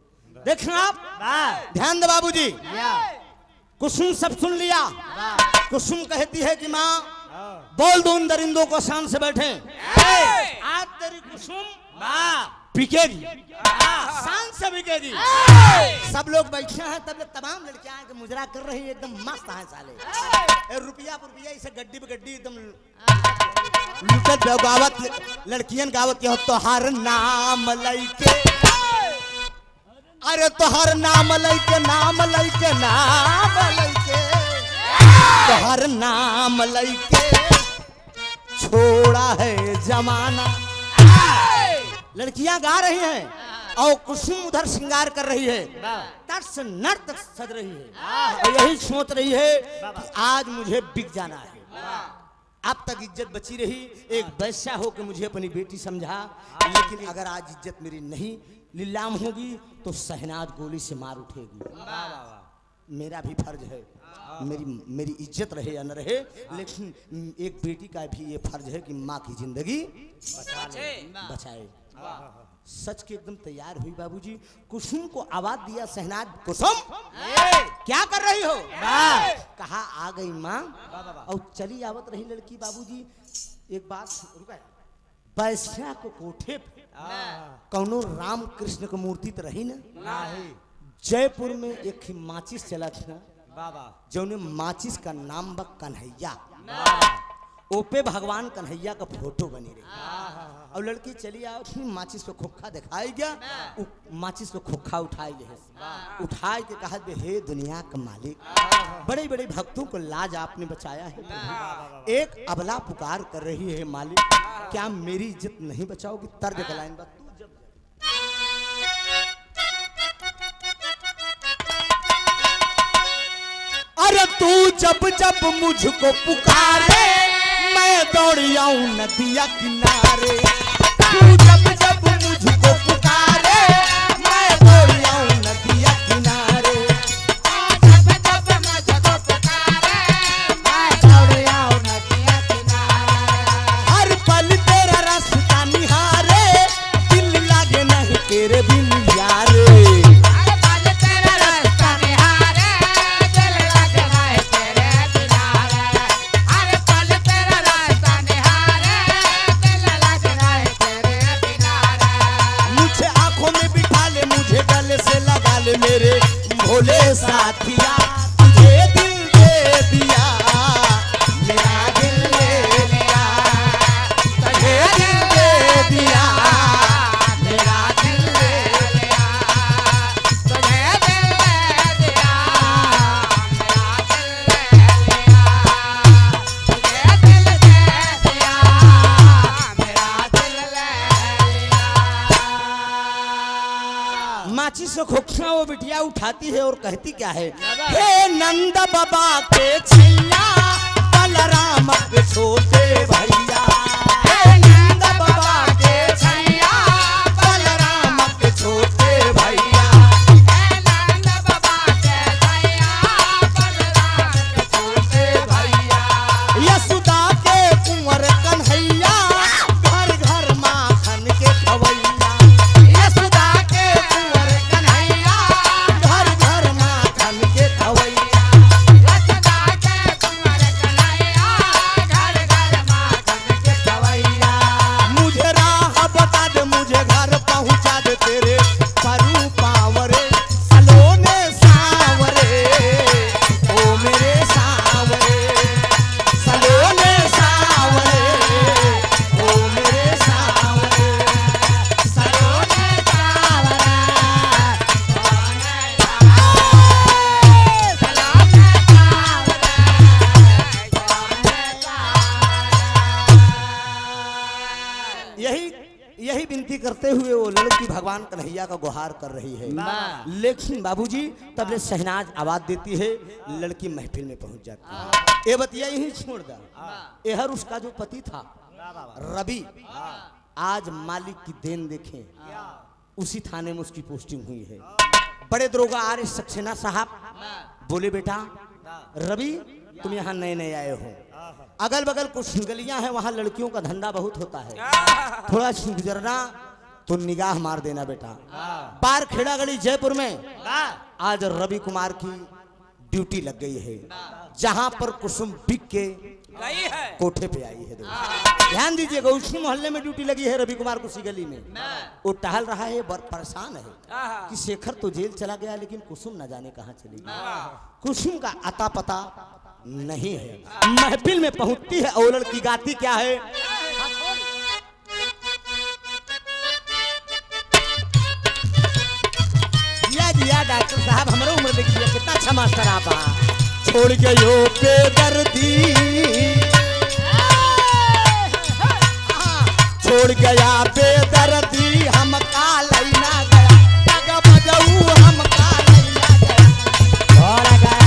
देखना आप ध्यान दे बाबूजी। कुसुम सब सुन लिया। कुसुम कहती है कि माँ बोल दो उन दरिंदों को शान से बैठे, आज तेरी कुसुम बिकेगी, शान से बिकेगी। सब लोग बैठे हैं तब तमाम लड़कियां हैं मुजरा कर रही है एकदम मस्त है साले रुपया रुपया इसे गड्डी पे गड्डी एकदम लुटत गावत लड़कियन गावत हो तोहार नाम लइके, अरे तोहार नाम लइके नाम लइके नाम लइके तोहार नाम लइके छोड़ा है जमाना। लड़कियां गा रही हैं और कुसुम उधर श्रृंगार कर रही है, तर्स नर्त सज रही है और यही सोच रही है कि आज मुझे बिक जाना है। अब तक इज्जत बची रही, एक वैश्या हो के मुझे अपनी बेटी समझा, लेकिन अगर आज इज्जत मेरी नहीं नीलाम होगी तो शहनाज गोली से मार उठेगी। मेरा भी फर्ज है मेरी इज्जत रहे या न रहे, लेकिन एक बेटी का भी ये फर्ज है कि माँ की जिंदगी बचाए। सच के एकदम तैयार हुई बाबूजी। कुसुम को आवाज दिया शहनाज कुसुम क्या कर रही हो? कहा आ गई माँ और चली आवत रही लड़की। बाबूजी एक बात रुका, वैश्या को कोठे पे कौनो राम कृष्ण की मूर्ति तो रही ना। जयपुर में एक ही माचिस चला था जो माचिस का नाम बा कन्हैया, ओपे भगवान कन्हैया का फोटो बनी रही और लड़की चली आओ थी माचिस को खोखा दिखाई गया, माचिस को खोखा उठाई उठाए के कहा हे दुनिया का मालिक बड़े बड़े भक्तों को लाज आपने बचाया है, एक अबला पुकार कर रही है मालिक क्या मेरी इज्जत नहीं बचाओगी? तर्ज का लाइन बात अरे तू जब जब मुझको पुकारे मैं दौड़ आऊं नदिया किनारे, तू जब जब मुझको पुकारे मैं दौड़ आऊं नदिया किनारे, जब जब मुझको पुकारे मैं दौड़ आऊं नदिया किनारे, हर पल तेरा रास्ता निहारे दिल लागे नहीं तेरे बिन यारे, मेरे भोले साथिया तुझे दिल दे दिया, मेरा दिल ले लिया, तुझे दिल दे दिया, मेरा दिल ले लिया, तुझे दिल दे दिया, मेरा दिल ले लिया, तुझे दिल माचिस से खोखिया वो बिटिया उठाती है और कहती क्या है, हे नंद बाबा के छैया बलराम के छोटे भैया, हे नंद बाबा के छैया बलराम के छोटे भैया, हे नंद बाबा के छैया बलराम के छोटे भैया, यशोदा के कुंवर कन्हैया घर घर माखन के खवैया, यशोदा के कुंवर कन्हैया घर घर माखन के खवैया, यशोदा के कुंवर कन्हैया घर घर माखन के खवैया, मुझे राह बता दे, मुझे घर पहुंचा दे, तेरे परू पावरे सलोने सावरे, ओ मेरे सावरे सलोने सावरे, ओ मेरे सावरे सलोने यही यही विनती करते हुए वो लड़की भगवान कन्हैया का गुहार कर रही है। लेकिन बाबूजी तब ले शहनाज आवाज देती है, लड़की महफिल में पहुंच जाती है। ये बतिया यही छोड़ दा, एहर उसका जो पति था रवि, आज मालिक की देन देखें, उसी थाने में उसकी पोस्टिंग हुई है। बड़े दरोगा आर एस सक्सेना साहब बोले, बेटा रवि तुम यहाँ नए नए आए हो, अगल बगल कुछ गलियां हैं, वहां लड़कियों का धंधा बहुत होता है, थोड़ा सी गुजरना तो निगाह मार देना बेटा। पार खेड़ा गली जयपुर में आज रवि कुमार की ड्यूटी लग गई है, जहां पर कुसुम बिक के गई है कोठे पे आई है। ध्यान दीजिएगा, उसी मोहल्ले में ड्यूटी लगी है रवि कुमार को, उसी गली में वो टहल रहा है, परेशान है कि शेखर तो जेल चला गया, लेकिन कुसुम न जाने कहां चली गई। कुसुम का अता पता नहीं है। महफिल में पहुंचती है और लड़की गाती क्या है, दिया डॉक्टर साहब हमारा उम्र देखिए कितना अच्छा मास्टर आप छोड़ गयो बेदर्दी, छोड़ गया बेदर्दी हम कालई ना गया, जग बजऊ हम कालई ना गया, छोड़ गया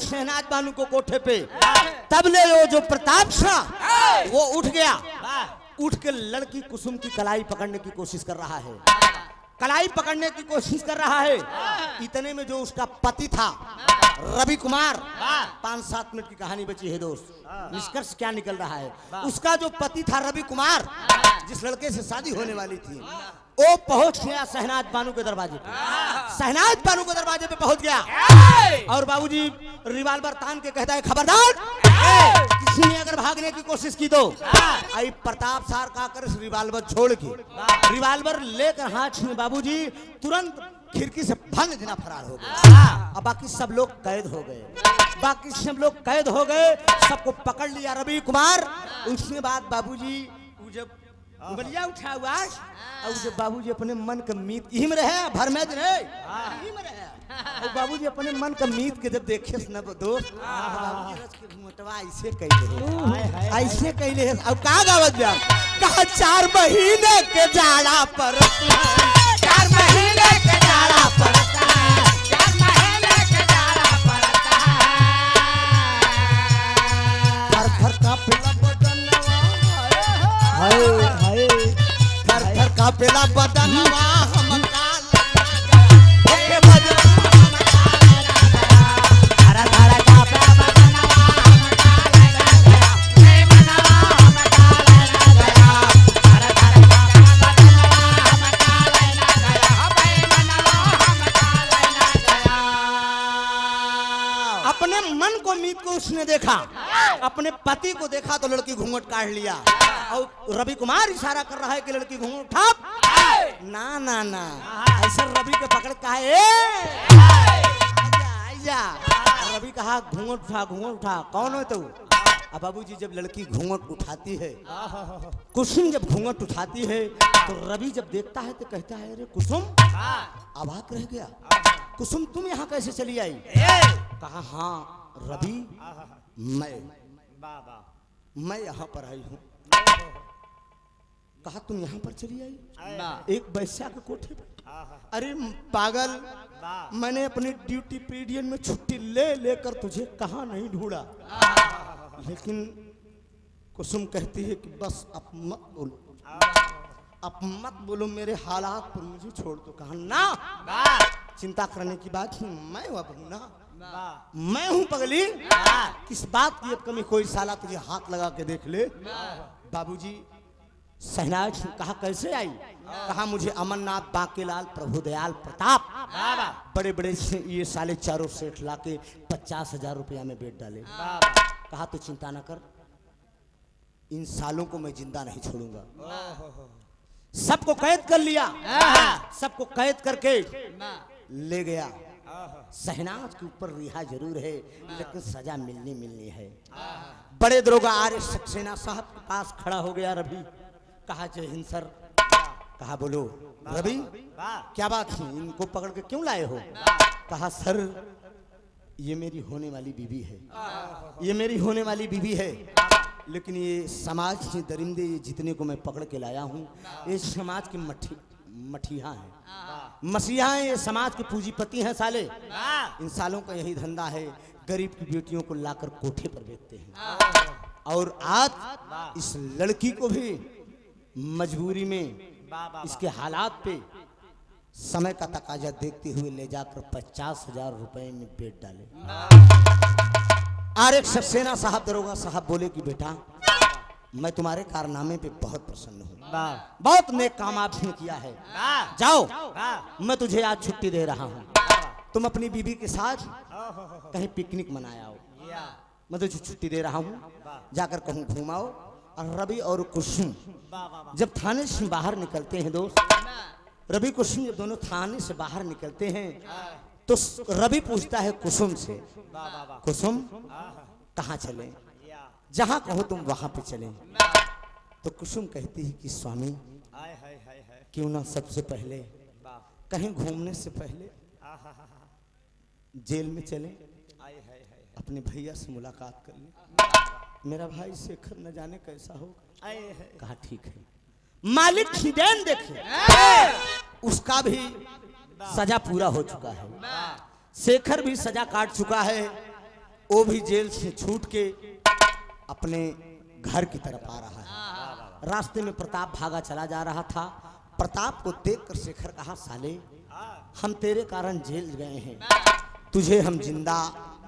शहनाज बानू को कोठे पे। तब ले वो जो प्रताप शाह वो उठ गया, उठ के लड़की कुसुम की कलाई पकड़ने की कोशिश कर रहा है, कलाई पकड़ने की कोशिश कर रहा है। इतने में जो उसका पति था रवि कुमार, 5-7 मिनट की कहानी बची है दोस्त, निष्कर्ष क्या निकल रहा है, उसका जो पति था रवि कुमार, जिस लड़के से शादी होने वाली थी, वो पहुंच गया शहनाज बानू के दरवाजे पे। शहनाज बानू के दरवाजे पे पहुंच गया और बाबूजी रिवाल्वर तान के कहता है, खबरदार किसी ने अगर भागने की कोशिश की तो। आई प्रताप सार का कर रिवाल्वर छोड़ के, रिवाल्वर लेकर हाथ में बाबूजी तुरंत खिड़की से भंग देना फरार हो गया। अब बाकी सब लोग कैद हो गए, बाकी सब लोग कैद हो गए, सबको पकड़ लिया रवि कुमार। उसके बाद बाबूजी जब उंगलियां उठा हुआ और जब बाबूजी अपने मन का मीत यही में रहे, भर में रहे, यही में रहे, और बाबूजी अपने मन का मीत के जब देखे न दोस्त, मोटवा ऐसे कैले, ऐसे कैले अब का गावत जा कहा 4 महीने के जाड़ा पर, 4 महीने के जाड़ा पर, 4 महीने के जाड़ा पड़ता है, घर घर का पेला बदनवा, हाय हाय घर घर का पेला बदनवा हम काल लगा गया, ओके बदनवा हम काल मन को मीत को उसने देखा, अपने पति को देखा तो लड़की घूंघट काट लिया। और रवि कुमार इशारा कर रहा है कि लड़की घूंघट उठा। ना ना ना, ऐसा रवि के पकड़ कहा आजा। रवि कहा घूंघट उठा। कौन है तू? अब बाबूजी जब लड़की घूंघट उठाती है, कुसुम जब घूंघट उठाती है तो रवि जब देखता है तो कहता है अरे कुसुम, अवाक रह गया। कुसुम तुम यहाँ कैसे चली आई? कहा हाँ रवि, मैं यहाँ पर आई हूँ। कहा तुम यहाँ पर चली आई? एक वैश्या के कोठे पर। अरे पागल, मैंने अपनी ड्यूटी पीरियड में छुट्टी ले लेकर तुझे कहाँ नहीं ढूंढा। लेकिन कुसुम कहती है कि बस अब मत बोलो, अब मत बोलो, मेरे हालात पर मुझे छोड़ दो। कहा ना, चिंता करने की बात नहीं, मैं अब हूं ना, मैं हूं पगली। किस बात की अब कमी? कोई साला तुझे हाथ लगा के देख ले। बाबूजी शहनाज कहा कैसे आई? कहा मुझे अमरनाथ, बांकेलाल, प्रभुदयाल, प्रताप, बड़े बड़े से ये साले चारों सेठ लाके 50,000 रुपया में बेच डाले। कहा तो चिंता ना कर, इन सालों को मैं जिंदा नहीं छोड़ूंगा। सबको कैद कर लिया, सबको कैद करके ले गया। शहनाज के ऊपर रिहा जरूर है लेकिन सजा मिलनी है। बड़े दरोगा आर्य सक्सेना साहब के पास खड़ा हो गया रवि। कहा जय हिंद सर। कहा बोलो रवि, क्या बात है, इनको पकड़ के क्यों लाए हो? कहा सर ये मेरी होने वाली बीवी है, ये मेरी होने वाली बीवी है, लेकिन ये समाज के दरिंदे ये जितने को मैं पकड़ के लाया हूँ ये समाज के मठिया हैं, मसीहा हैं, ये समाज के पूंजीपति हैं साले। इन सालों का यही धंधा है, गरीब की बेटियों को लाकर कोठे पर बेचते हैं। और आज इस लड़की को भी मजबूरी में इसके हालात पे समय का तकाजा देखते हुए ले जाकर 50,000 रुपए में बेच डाले। आर्य सक्सेना साहब दरोगा साहब बोले कि बेटा मैं तुम्हारे कारनामे पे बहुत प्रसन्न हूँ, बहुत नेक काम आपने किया है। जाओ, मैं तुझे आज छुट्टी दे रहा हूँ, तुम अपनी बीवी के साथ कहीं पिकनिक मनाओ। मैं तुझे छुट्टी दे रहा हूँ, जाकर कहूँ घूमाओ। और रवि और कुसुम जब थाने से बाहर निकलते हैं दोस्त, रवि कुसुम जब दोनों थाने से बाहर निकलते हैं तो रवि पूछता है कुसुम से, कुसुम कहाँ चलें? जहाँ कहो तुम वहां पे चलें। तो कुसुम कहती है कि स्वामी क्यों ना सबसे पहले कहीं घूमने से पहले जेल में चलें, अपने भैया से मुलाकात कर लें, मेरा भाई शेखर न जाने कैसा होगा। कहा ठीक है। मालिक खिदेन देखे, उसका भी सजा पूरा हो चुका है, शेखर भी सजा काट चुका है, वो भी जेल से छूट के अपने घर की तरफ आ रहा है। रास्ते में प्रताप भागा चला जा रहा था। प्रताप को देखकर शेखर कहा साले हम तेरे कारण जेल गए हैं, तुझे हम जिंदा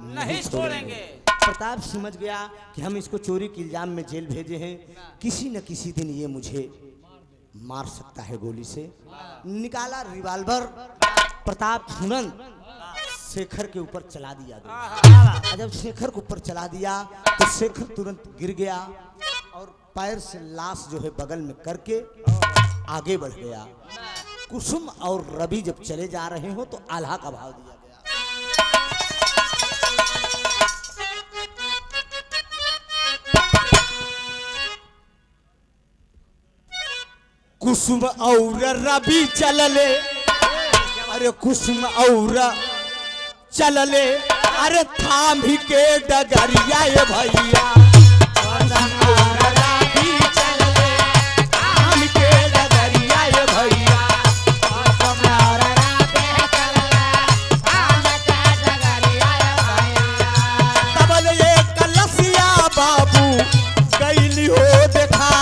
नहीं छोड़ेंगे। प्रताप समझ गया कि हम इसको चोरी के इल्जाम में जेल भेजे हैं, किसी न किसी दिन ये मुझे मार सकता है गोली से। निकाला रिवाल्वर, प्रताप तुरंत शेखर के ऊपर चला दिया। जब शेखर के ऊपर चला दिया तो शेखर तुरंत गिर गया और पैर से लाश जो है बगल में करके आगे बढ़ गया। कुसुम और रवि जब चले जा रहे हो तो आल्हा का भाव दिया गया। कुसुम और रवि चलले, अरे कुसुम और चलले, अरे थाम ही के डगरिया ये भैया, थाम के डगरिया ये भैया, तबल ये कलसिया बाबू कैली हो देखा,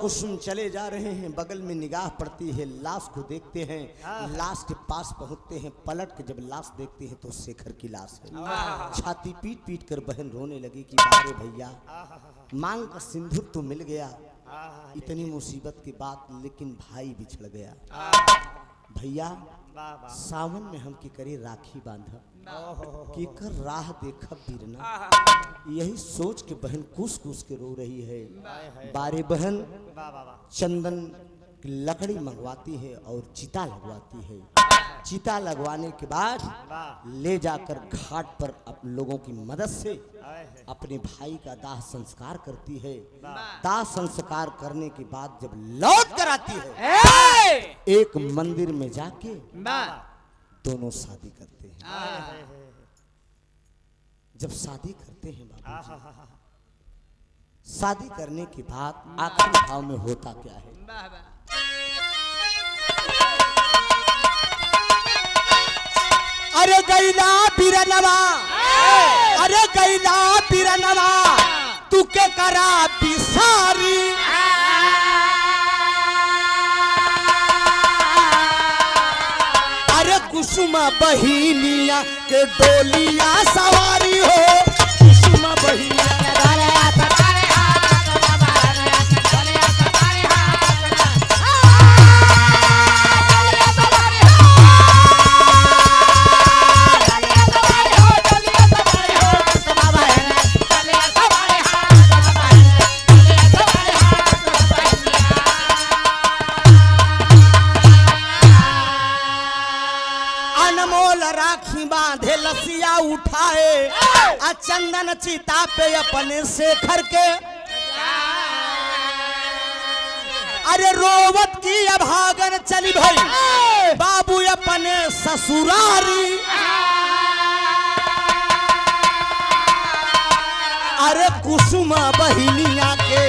कुसुम चले जा रहे हैं, बगल में निगाह पड़ती है, लाश को देखते हैं। लाश के पास पहुंचते हैं, पलट के जब लाश देखते हैं तो शेखर की लाश है। छाती पीट पीट कर बहन रोने लगी कि बारे भैया, मांग का सिंदूर तो मिल गया, इतनी मुसीबत की बात, लेकिन भाई बिछड़ गया। भैया सावन में हम की करी राखी बांधा, की कर राह देखा बिरना। यही सोच के बहन कुस कुस के रो रही है। बारे बहन चंदन की लकड़ी मंगवाती है और चिता लगवाती है। चिता लगवाने के बाद ले जाकर घाट पर आप लोगों की मदद से अपने भाई का दाह संस्कार करती है। दाह संस्कार करने के बाद जब लौट कर आती है, एक मंदिर में जाके दोनों शादी करते हैं। जब शादी करते हैं बाबूजी, शादी करने के बाद आखिरी भाव में होता क्या है? अरे गैला बिरनवा, अरे गैला बिरनवा, तू के करा बिसारी। अरे कुसुमा बहिनिया के डोलिया सवारी हो, कुसुमा बहिनिया राखी बांधे, लसिया उठाए, चंदन चिता पे अपने शेखर के। अरे रोवत की अभागन चली भाई बाबू अपने ससुरारी। अरे कुसुमा बहिनिया के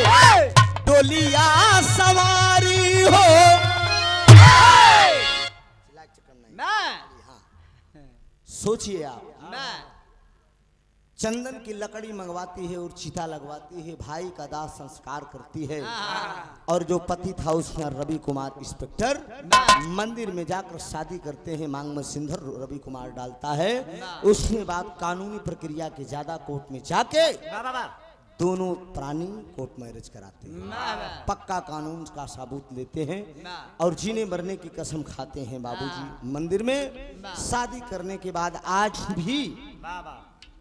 डोलिया सवारी हो। सोचिए आप, चंदन की लकड़ी मंगवाती है और चिता लगवाती है, भाई का दाह संस्कार करती है, और जो पति था उसका रवि कुमार इंस्पेक्टर मंदिर में जाकर शादी करते हैं। मांग में सिंदूर रवि कुमार डालता है। उसके बाद कानूनी प्रक्रिया के ज्यादा कोर्ट में जाके दोनों प्राणी कोर्ट मैरिज कराते हैं, पक्का कानून का सबूत लेते हैं और जीने मरने की कसम खाते हैं। बाबूजी मंदिर में शादी करने के बाद आज भी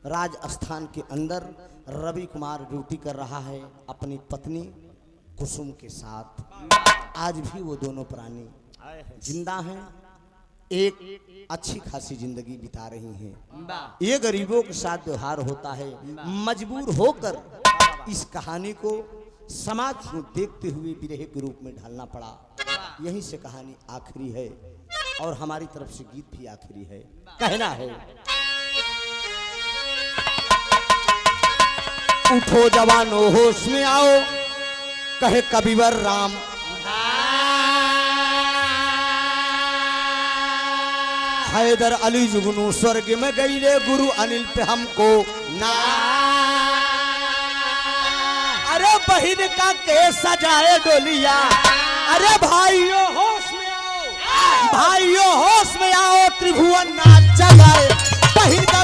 राजस्थान के अंदर रवि कुमार ड्यूटी कर रहा है अपनी पत्नी कुसुम के साथ। आज भी वो दोनों प्राणी जिंदा हैं, एक अच्छी खासी जिंदगी बिता रही हैं। ये गरीबों के साथ व्यवहार होता है। मजबूर होकर इस कहानी को समाज को देखते हुए विरह के रूप में ढालना पड़ा। यहीं से कहानी आखिरी है और हमारी तरफ से गीत भी आखिरी है। कहना है, उठो जवानो होश में आओ, कहे कबीर राम। हैदर अली जुगनू स्वर्ग में गई रे, गुरु अनिल पे हमको ना। अरे बहिन का के सजाए डोलिया। अरे भाइयों होश में आओ, भाइयों होश में आओ, त्रिभुवन नाच जगाए बहिन का